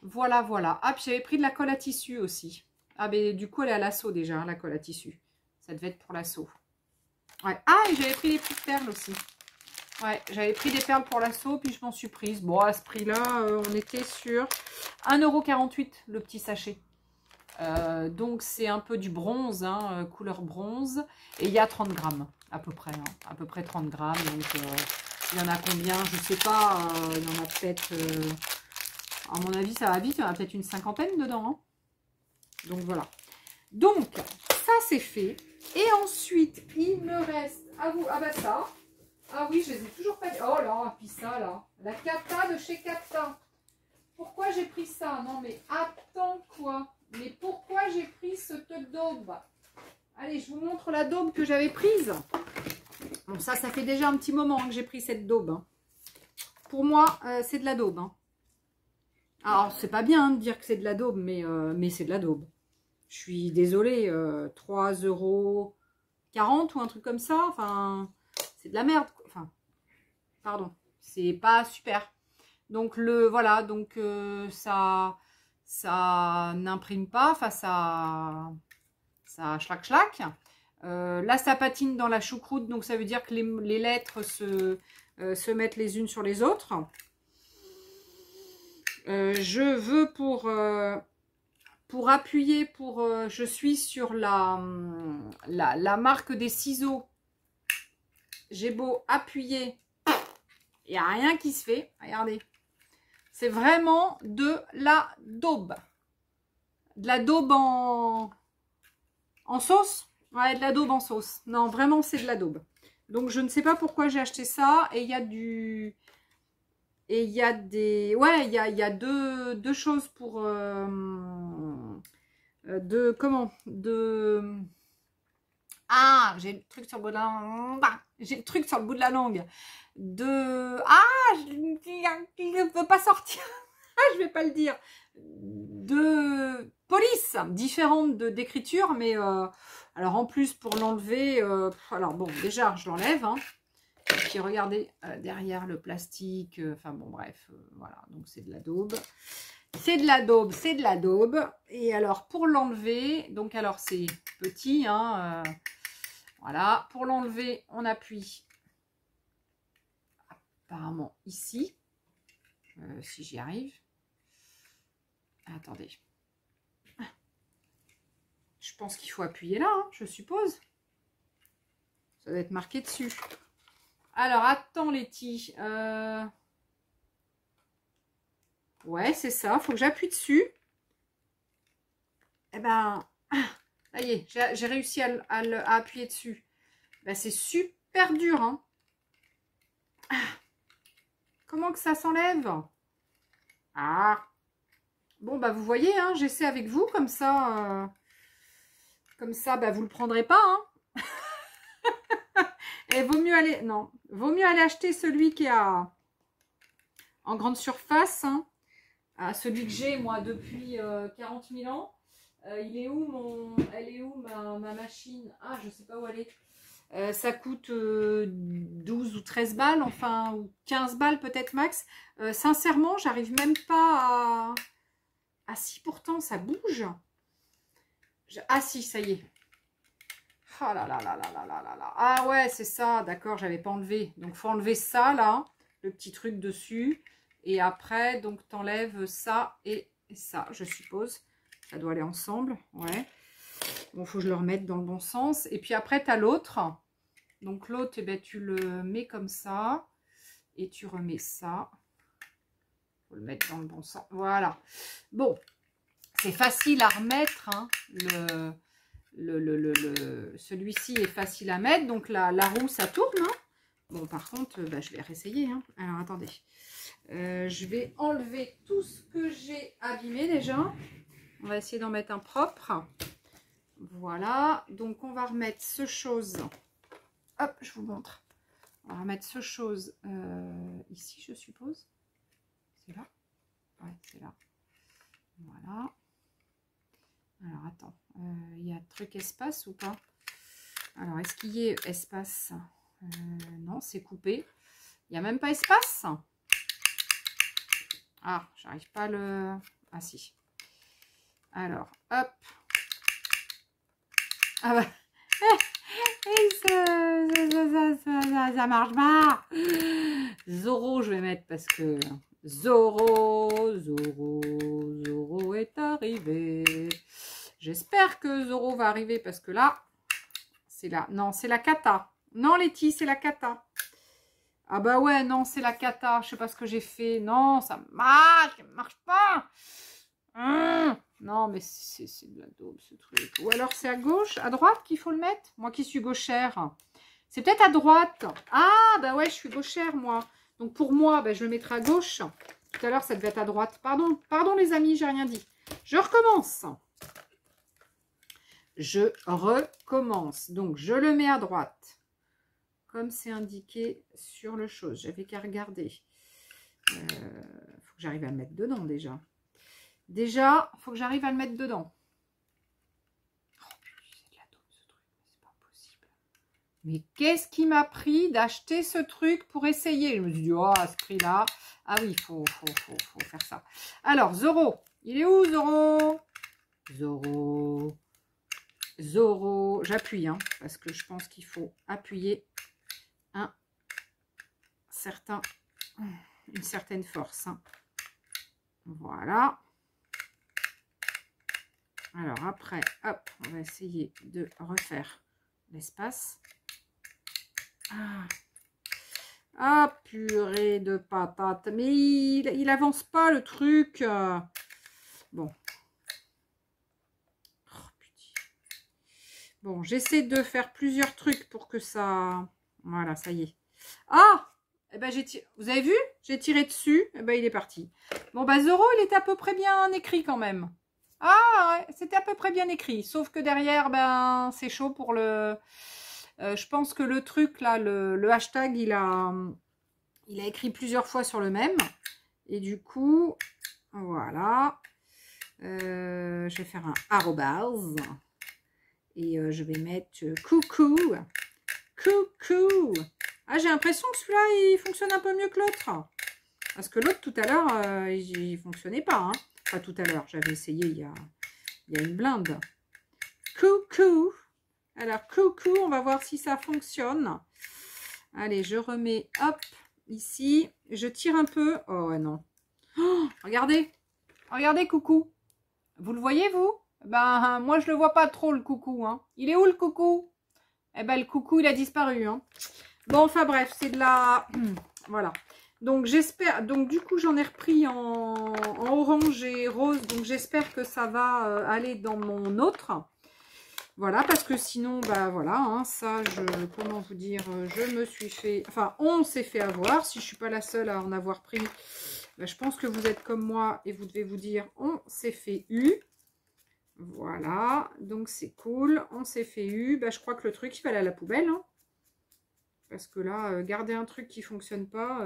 Voilà, voilà. Ah, puis j'avais pris de la colle à tissu aussi. Ah, mais du coup, elle est à l'assaut déjà, hein, la colle à tissu. Ça devait être pour l'assaut. Ouais. Ah, et j'avais pris des petites perles aussi. Ouais, j'avais pris des perles pour l'assaut, puis je m'en suis prise. Bon, à ce prix-là, on était sur 1,48 € le petit sachet. Donc, c'est un peu du bronze, hein, couleur bronze. Et il y a 30 grammes, à peu près. Hein, à peu près 30 grammes. Donc, il y en a combien? Je sais pas. Il y en a peut-être... à mon avis, ça va vite. Il y en a peut-être une cinquantaine dedans. Hein. Donc, voilà. Donc, ça, c'est fait. Et ensuite, il me reste à vous... Ah, bah ça... Ah oui, je les ai toujours pas... Oh là, puis ça, là. La cata de chez Cata. Pourquoi j'ai pris ça? Non, mais attends, quoi? Mais pourquoi j'ai pris cette daube? Allez, je vous montre la daube que j'avais prise. Bon, ça fait déjà un petit moment que j'ai pris cette daube. Hein. Pour moi, c'est de la daube. Hein. Alors, c'est pas bien de dire que c'est de la daube, mais c'est de la daube. Je suis désolée. 3,40 € ou un truc comme ça. Enfin... C'est de la merde, enfin, pardon, c'est pas super. Donc, voilà, donc ça n'imprime pas, enfin, ça schlac. Là, ça patine dans la choucroute, donc ça veut dire que les lettres se mettent les unes sur les autres. Je veux pour appuyer, je suis sur la marque des ciseaux. J'ai beau appuyer, il n'y a rien qui se fait. Regardez. C'est vraiment de la daube. De la daube en sauce. Ouais, de la daube en sauce. Non, vraiment, c'est de la daube. Donc, je ne sais pas pourquoi j'ai acheté ça. Et il y a du... Et il y a des... Ouais, il y a deux choses pour... Ah, j'ai le truc sur le bout de la langue. J'ai le truc sur le bout de la langue. Ah, je ne peux pas sortir. Je ne vais pas le dire. De police, différente d'écriture, mais alors en plus pour l'enlever, alors bon, déjà je l'enlève. Hein. Et puis regardez derrière le plastique. Enfin bon, bref, voilà. Donc c'est de la daube. C'est de la daube, c'est de la daube. Et alors, pour l'enlever, donc alors c'est petit, hein, voilà. Pour l'enlever, on appuie apparemment ici, si j'y arrive. Attendez. Je pense qu'il faut appuyer là, hein, je suppose. Ça doit être marqué dessus. Alors, attends, Letty. Ouais, c'est ça. Il faut que j'appuie dessus. Eh ben, ça y est, j'ai réussi à appuyer dessus. Ben, c'est super dur, hein. Comment que ça s'enlève? Ah. Bon, bah, vous voyez, hein, j'essaie avec vous, comme ça, bah, vous le prendrez pas, hein. Et vaut mieux aller, non, vaut mieux aller acheter celui qui est en grande surface, hein. Celui que j'ai, moi, depuis 40 000 ans. Elle est où ma machine? Ah, je sais pas où elle est. Ça coûte 12 ou 13 balles, enfin, ou 15 balles peut-être max. Sincèrement, j'arrive même pas à... Ah si, pourtant, ça bouge. Ah si, ça y est. Oh là là là là là là là là. Ah ouais, c'est ça, d'accord, j'avais pas enlevé. Donc, faut enlever ça, là, le petit truc dessus. Et après, donc, t'enlèves ça et ça, je suppose. Ça doit aller ensemble, ouais. Bon, faut que je le remette dans le bon sens. Et puis après, tu as l'autre. Donc, l'autre, eh ben, tu le mets comme ça. Et tu remets ça. Faut le mettre dans le bon sens. Voilà. Bon, c'est facile à remettre, hein. Celui-ci est facile à mettre. Donc, la roue, ça tourne, hein. Bon, par contre, bah, je vais réessayer, hein. Alors, attendez. Je vais enlever tout ce que j'ai abîmé déjà. On va essayer d'en mettre un propre. Voilà. Donc, on va remettre ce chose. Hop, je vous montre. On va remettre ce chose ici, je suppose. C'est là? Ouais, c'est là. Voilà. Alors, attends. Il y a truc espace ou pas? Alors, est-ce qu'il y a espace? Non, c'est coupé. Il n'y a même pas espace? Ah, j'arrive pas à le... Ah, si. Alors, hop. Ah bah. Ça marche pas. Zoro, je vais mettre parce que Zoro est arrivé. J'espère que Zoro va arriver parce que là, c'est là. Non, c'est la cata. Non, Letty, c'est la cata. Ah bah ouais, non, c'est la cata. Je sais pas ce que j'ai fait. Non, ça marche pas. Non, mais c'est de la daube, ce truc. Ou alors, c'est à gauche, à droite qu'il faut le mettre? Moi qui suis gauchère. C'est peut-être à droite. Ah, bah ouais, je suis gauchère, moi. Donc, pour moi, bah, je le mettrai à gauche. Tout à l'heure, ça devait être à droite. Pardon, pardon les amis, j'ai rien dit. Je recommence. Je recommence. Donc, je le mets à droite. Comme c'est indiqué sur le chose. J'avais qu'à regarder. Faut que j'arrive à le mettre dedans, déjà. Déjà, il faut que j'arrive à le mettre dedans. Oh, c'est de la dope, ce truc. C'est pas possible. Mais qu'est-ce qui m'a pris d'acheter ce truc pour essayer? Je me suis dit, oh, à ce prix-là. Ah oui, il faut faire ça. Alors, Zoro. Il est où, Zoro? Zoro. Zoro. J'appuie, hein, parce que je pense qu'il faut appuyer une certaine force. Hein. Voilà. Alors après, hop, on va essayer de refaire l'espace. Ah, purée de patates. Mais il avance pas le truc. Bon. Oh, putain. Bon, j'essaie de faire plusieurs trucs pour que ça... Voilà, ça y est. Ah! Eh ben, vous avez vu? J'ai tiré dessus. Eh ben, il est parti. Bon, bah, Zoro, il était à peu près bien écrit quand même. Ah, ouais, c'était à peu près bien écrit. Sauf que derrière, ben, c'est chaud pour le... je pense que le truc, là, le hashtag, il a écrit plusieurs fois sur le même. Et du coup, voilà. Je vais faire un arrobase. Et je vais mettre coucou. Coucou. Ah, j'ai l'impression que celui-là, il fonctionne un peu mieux que l'autre. Parce que l'autre, tout à l'heure, il ne fonctionnait pas. Hein. Pas tout à l'heure, j'avais essayé il y a une blinde. Coucou. Alors, coucou, on va voir si ça fonctionne. Allez, je remets, hop, ici. Je tire un peu. Oh, ouais, non. Oh, regardez. Regardez, coucou. Vous le voyez, vous? Ben, moi, je le vois pas trop, le coucou. Hein. Il est où, le coucou? Eh ben, le coucou, il a disparu. Hein. Bon, enfin, bref, c'est de la... Voilà. Donc, j'espère... Donc, du coup, j'en ai repris en orange et rose. Donc, j'espère que ça va aller dans mon autre. Voilà, parce que sinon, bah voilà, hein, ça, comment vous dire, je me suis fait... Enfin, on s'est fait avoir. Si je suis pas la seule à en avoir pris, bah, je pense que vous êtes comme moi et vous devez vous dire, on s'est fait eu. Voilà, donc c'est cool. On s'est fait eu. Bah, je crois que le truc, il va aller à la poubelle. Hein. Parce que là, garder un truc qui fonctionne pas,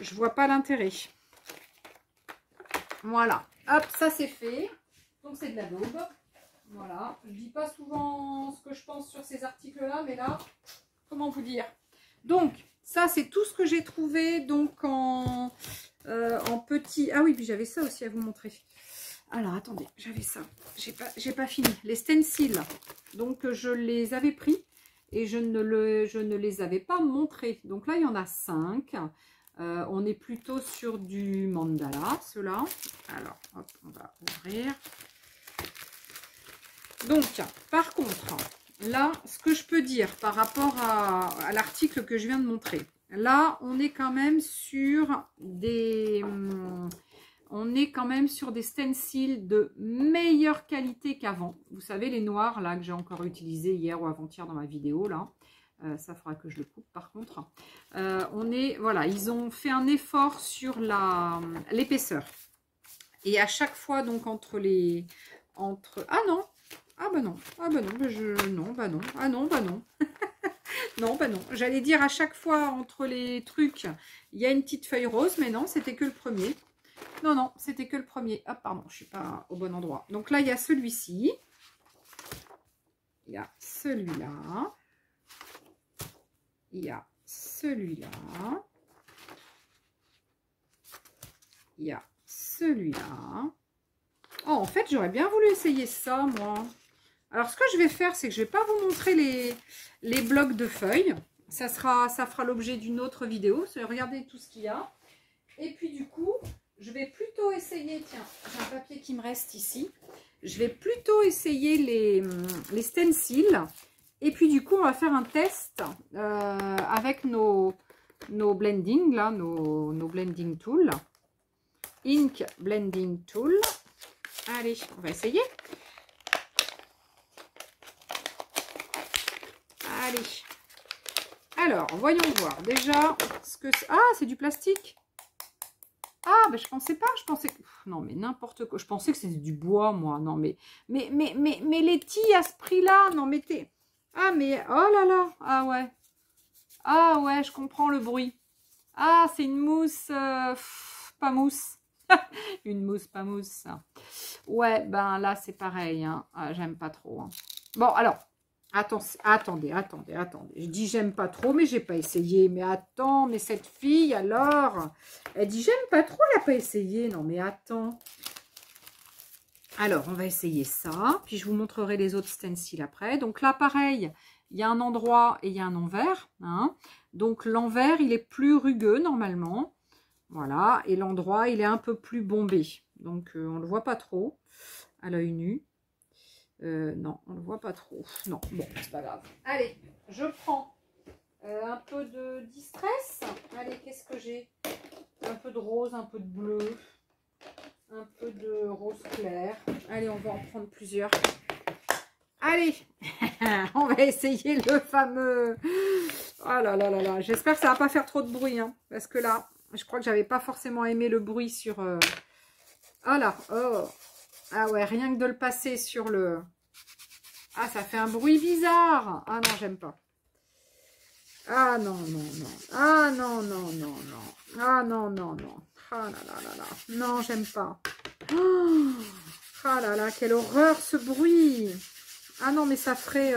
je vois pas l'intérêt. Voilà, hop, ça c'est fait. Donc c'est de la daube. Voilà, je dis pas souvent ce que je pense sur ces articles-là, mais là, comment vous dire? Donc, ça c'est tout ce que j'ai trouvé donc en petit... Ah oui, puis j'avais ça aussi à vous montrer. Alors, attendez, j'avais ça. J'ai pas fini. Les stencils. Donc, je les avais pris. Et je ne les avais pas montrés. Donc là, il y en a 5. On est plutôt sur du mandala, ceux-là. Alors, hop, on va ouvrir. Donc, par contre, là, ce que je peux dire par rapport à l'article que je viens de montrer. Là, on est quand même sur des... On est quand même sur des stencils de meilleure qualité qu'avant. Vous savez, les noirs, là, que j'ai encore utilisés hier ou avant-hier dans ma vidéo, là. Ça fera que je le coupe, par contre. Voilà, ils ont fait un effort sur l'épaisseur. Et à chaque fois, donc, Ah non. Ah bah non. Ah bah non. Non, bah non. Ah non, bah non. Non, bah non. J'allais dire à chaque fois, entre les trucs, il y a une petite feuille rose. Mais non, c'était que le premier. Non, non, c'était que le premier. Ah, pardon, je ne suis pas au bon endroit. Donc là, il y a celui-ci. Il y a celui-là. Il y a celui-là. Il y a celui-là. Oh, en fait, j'aurais bien voulu essayer ça, moi. Alors, ce que je vais faire, c'est que je ne vais pas vous montrer les blocs de feuilles. Ça fera l'objet d'une autre vidéo. Regardez tout ce qu'il y a. Et puis, du coup... Je vais plutôt essayer, tiens, j'ai un papier qui me reste ici. Je vais plutôt essayer les stencils. Et puis du coup, on va faire un test avec nos blending, là, nos blending tools. Ink Blending Tool. Allez, on va essayer. Allez. Alors, voyons voir. Déjà, ce que c'est... Ah, c'est du plastique. Ah, ben je pensais pas, je pensais... Non, mais n'importe quoi. Je pensais que c'était du bois, moi. Non, mais les tis à ce prix-là, non, mais t'es... Ah, mais... Oh là là. Ah, ouais. Ah, ouais, je comprends le bruit. Ah, c'est une mousse... pas mousse. Une mousse, pas mousse. Ouais, ben là, c'est pareil. Hein. Ah, j'aime pas trop. Hein. Bon, alors... Attendez. Je dis j'aime pas trop, mais j'ai pas essayé. Mais attends, mais cette fille, alors, elle dit j'aime pas trop, elle a pas essayé. Non, mais attends. Alors, on va essayer ça. Puis, je vous montrerai les autres stencils après. Donc là, pareil, il y a un endroit et il y a un envers. Hein. Donc, l'envers, il est plus rugueux, normalement. Voilà. Et l'endroit, il est un peu plus bombé. Donc, on le voit pas trop à l'œil nu. Non, on ne le voit pas trop. Non, bon, c'est pas grave. Allez, je prends un peu de distress. Allez, qu'est-ce que j'ai? Un peu de rose, un peu de bleu, un peu de rose clair. Allez, on va en prendre plusieurs. Allez, on va essayer le fameux... Oh là là là là, j'espère que ça va pas faire trop de bruit. Hein, parce que là, je crois que j'avais pas forcément aimé le bruit sur... Oh là, oh. Ah ouais, rien que de le passer sur le... Ah, ça fait un bruit bizarre. Ah non, j'aime pas. Ah non. Ah non. Ah non. Ah là là. Non, j'aime pas. Oh, ah là là, quelle horreur ce bruit. Ah non, mais ça ferait...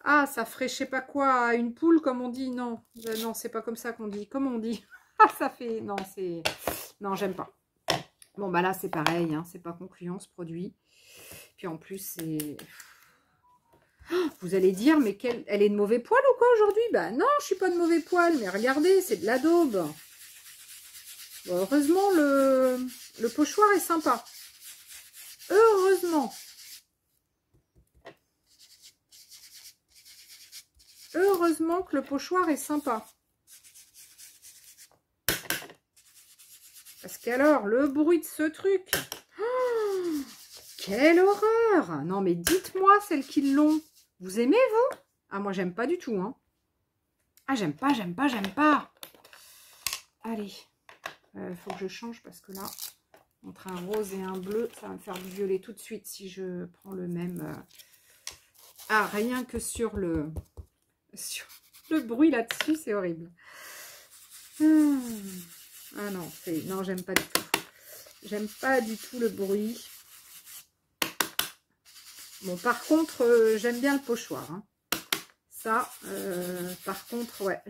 Ah, ça ferait je sais pas quoi, une poule comme on dit. Non, non, c'est pas comme ça qu'on dit. Comment on dit? Ah, ça fait... Non, c'est... Non, j'aime pas. Bon, bah là, c'est pareil, hein, c'est pas concluant ce produit. Puis en plus, c'est... Vous allez dire, mais elle est de mauvais poil ou quoi aujourd'hui? Bah non, je suis pas de mauvais poil, mais regardez, c'est de la daube. Bon, heureusement, le pochoir est sympa. Heureusement. Heureusement que le pochoir est sympa. Parce qu'alors, le bruit de ce truc... Oh, quelle horreur! Non, mais dites-moi, celles qui l'ont. Vous aimez, vous? Ah, moi, j'aime pas du tout, hein. Ah, j'aime pas, j'aime pas, j'aime pas. Allez. Faut que je change parce que là, entre un rose et un bleu, ça va me faire du violet tout de suite si je prends le même. Ah, rien que sur le bruit là-dessus, c'est horrible. Ah non, non, j'aime pas du tout. J'aime pas du tout le bruit. Bon, par contre, j'aime bien le pochoir. Hein. Ça, par contre, ouais,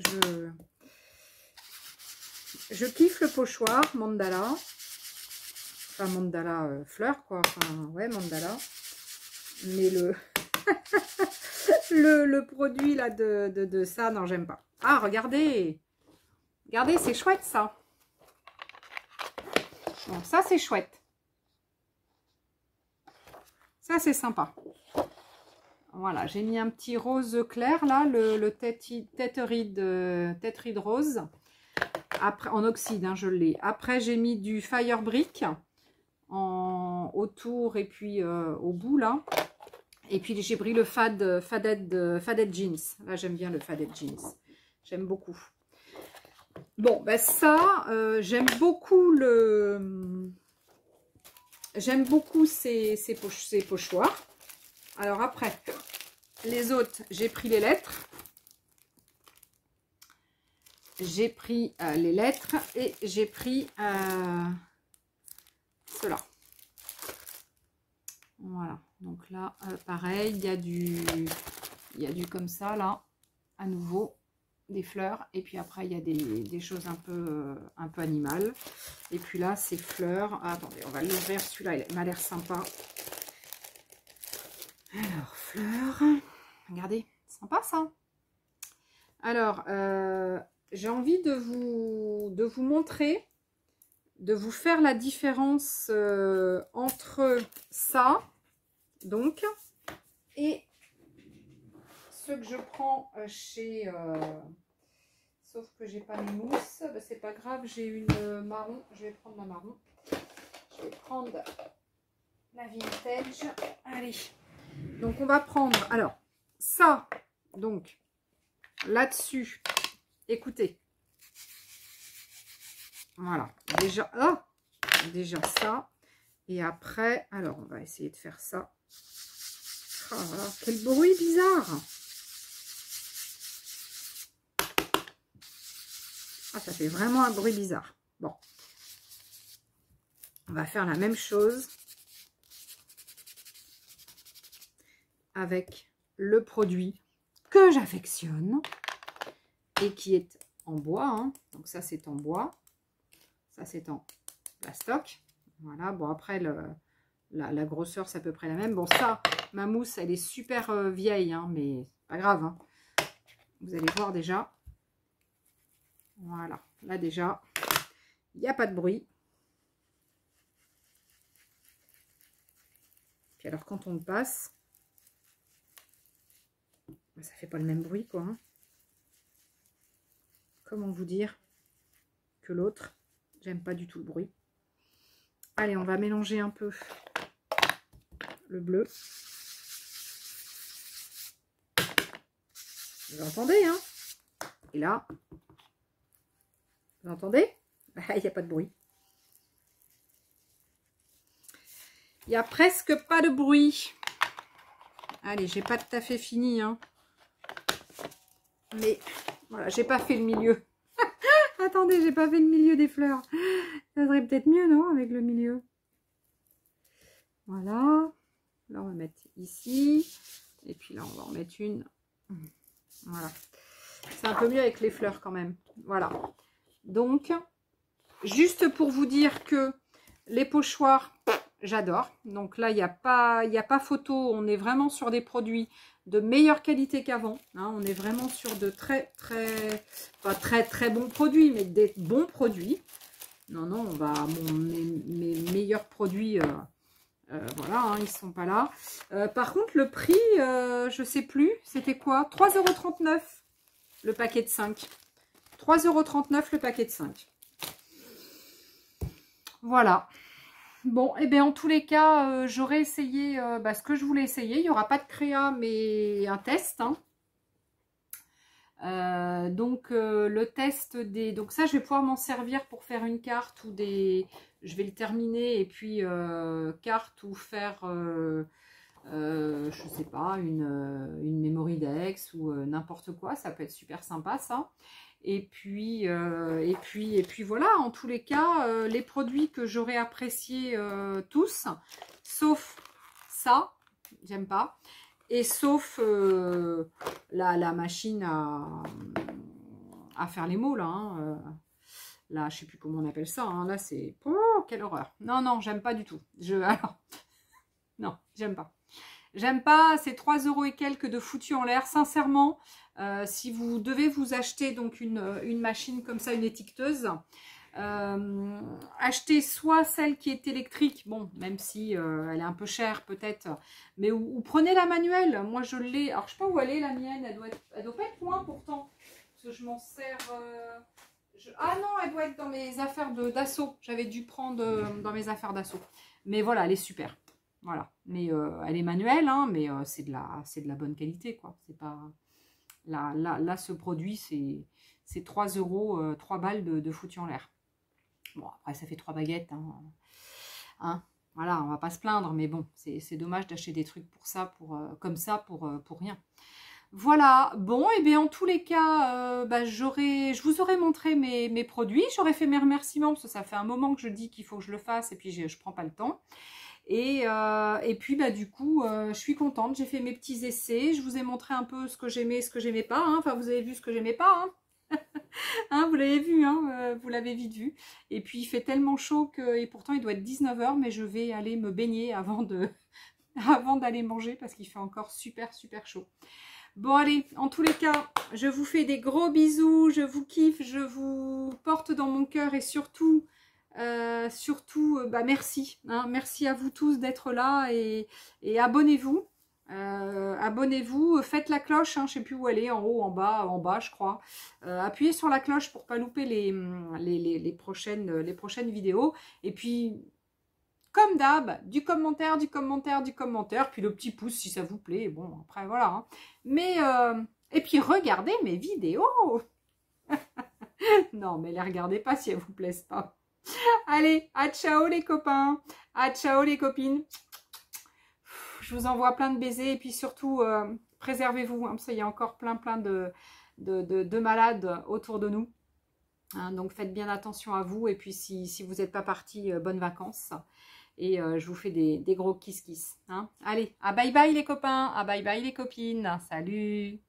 je kiffe le pochoir, mandala. Enfin, mandala fleur, quoi. Enfin, ouais, mandala. Mais le produit, là, de ça, non, j'aime pas. Ah, regardez. Regardez, c'est chouette, ça. Bon, ça, c'est chouette. Ça, c'est sympa. Voilà, j'ai mis un petit rose clair, là, le Tetride rose. Après, en oxyde, hein, je l'ai. Après, j'ai mis du Fire Brick autour et puis au bout, là. Et puis, j'ai pris le Faded Jeans. Là, j'aime bien le Faded Jeans. J'aime beaucoup. Bon, ben ça, j'aime beaucoup ces pochoirs. Alors après, les autres, j'ai pris les lettres. J'ai pris les lettres et j'ai pris cela. Voilà. Donc là, pareil, il y a du comme ça, là, à nouveau, des fleurs. Et puis après, il y a des choses un peu animales. Et puis là, c'est fleurs. Ah, attendez, on va l'ouvrir. Celui-là, il m'a l'air sympa. Alors, fleurs. Regardez, sympa ça. Alors, j'ai envie de vous montrer, de vous faire la différence entre ça, donc, et ce que je prends chez... sauf que j'ai pas mes mousses, ben, c'est pas grave, j'ai une marron, je vais prendre ma marron. Je vais prendre la vintage. Allez, donc on va prendre, alors, ça, donc, là-dessus, écoutez, voilà, déjà, oh, déjà ça, et après, alors, on va essayer de faire ça. Oh, quel bruit bizarre! Ah, ça fait vraiment un bruit bizarre. Bon, on va faire la même chose avec le produit que j'affectionne et qui est en bois. Hein. Donc ça, c'est en bois. Ça, c'est en plastoc. Voilà. Bon, après, la grosseur, c'est à peu près la même. Bon, ça, ma mousse, elle est super vieille, hein, mais pas grave. Hein. Vous allez voir déjà. Voilà. Là, déjà, il n'y a pas de bruit. Puis alors, quand on le passe, ça fait pas le même bruit, quoi. Hein. Comment vous dire que l'autre, j'aime pas du tout le bruit. Allez, on va mélanger un peu le bleu. Vous entendez, hein? Et là, vous entendez? Il n'y a pas de bruit. Il n'y a presque pas de bruit. Allez, j'ai pas tout à fait fini, hein. Mais voilà, j'ai pas fait le milieu. Attendez, j'ai pas fait le milieu des fleurs. Ça serait peut-être mieux, non, avec le milieu. Voilà. Là, on va mettre ici. Et puis là, on va en mettre une. Voilà. C'est un peu mieux avec les fleurs quand même. Voilà. Donc, juste pour vous dire que Les pochoirs, j'adore. Donc là, il n'y a pas photo. On est vraiment sur des produits de meilleure qualité qu'avant. Hein. On est vraiment sur de pas très bons produits, mais des bons produits. Non, non, on va mes meilleurs produits, voilà, hein, ils sont pas là. Par contre, le prix, je sais plus, c'était quoi? 3,39 € le paquet de 5. 3,39 € le paquet de 5. Voilà. Bon, et bien en tous les cas, j'aurais essayé ce que je voulais essayer. Il n'y aura pas de créa, mais un test. Hein. Le test des... Donc ça, je vais pouvoir m'en servir pour faire une carte ou des... Je vais le terminer et puis carte ou faire, je sais pas, une memory dex ou n'importe quoi. Ça peut être super sympa ça. Et puis voilà, en tous les cas, les produits que j'aurais appréciés tous, sauf ça, j'aime pas, et sauf la machine à faire les mots, là, hein, là, je sais plus comment on appelle ça, hein, là, c'est... Oh, quelle horreur. Non, non, j'aime pas du tout. Alors, non, j'aime pas. J'aime pas, c'est 3 € et quelques de foutu en l'air. Sincèrement, si vous devez vous acheter donc une machine comme ça, une étiqueteuse, achetez soit celle qui est électrique, bon, même si elle est un peu chère peut-être, mais ou prenez la manuelle. Moi, je l'ai. Alors, je sais pas où elle est la mienne. Elle doit pas être loin pourtant, parce que je m'en sers. Ah non, elle doit être dans mes affaires d'assaut. J'avais dû prendre dans mes affaires d'assaut. Mais voilà, elle est super. Voilà, mais elle est manuelle, hein, mais c'est de la bonne qualité, quoi. C'est pas... Là, ce produit, c'est 3 €, 3 balles de foutu en l'air. Bon, après, ça fait 3 baguettes, hein. Voilà, on va pas se plaindre, mais bon, c'est dommage d'acheter des trucs pour ça, comme ça, pour rien. Voilà, bon, et bien en tous les cas, je vous aurais montré mes produits, j'aurais fait mes remerciements, parce que ça fait un moment que je dis qu'il faut que je le fasse, et puis je prends pas le temps. Et puis, du coup, je suis contente. J'ai fait mes petits essais. Je vous ai montré un peu ce que j'aimais, ce que j'aimais pas. Hein. Enfin, vous avez vu ce que j'aimais pas. Hein. Hein, vous l'avez vu, hein, vous l'avez vite vu. Et puis, il fait tellement chaud que... Et pourtant, il doit être 19 h, mais je vais aller me baigner avant d'aller manger parce qu'il fait encore super, super chaud. Bon, allez, en tous les cas, je vous fais des gros bisous. Je vous kiffe. Je vous porte dans mon cœur et surtout... merci, hein, merci à vous tous d'être là et abonnez-vous, abonnez-vous, faites la cloche, hein, je sais plus où elle est, en haut, en bas je crois, appuyez sur la cloche pour pas louper les prochaines vidéos, et puis comme d'hab, du commentaire, puis le petit pouce si ça vous plaît, bon après voilà, hein. Mais et puis regardez mes vidéos. Non mais les regardez pas si elles vous plaisent pas. Allez, à ciao les copains, à ciao les copines. Je vous envoie plein de baisers et puis surtout, préservez-vous, hein, parce qu'il y a encore plein de malades autour de nous. Hein, donc faites bien attention à vous et puis si vous n'êtes pas partis, bonnes vacances. Et je vous fais des gros kiss. Hein. Allez, à bye bye les copains, à bye bye les copines. Salut!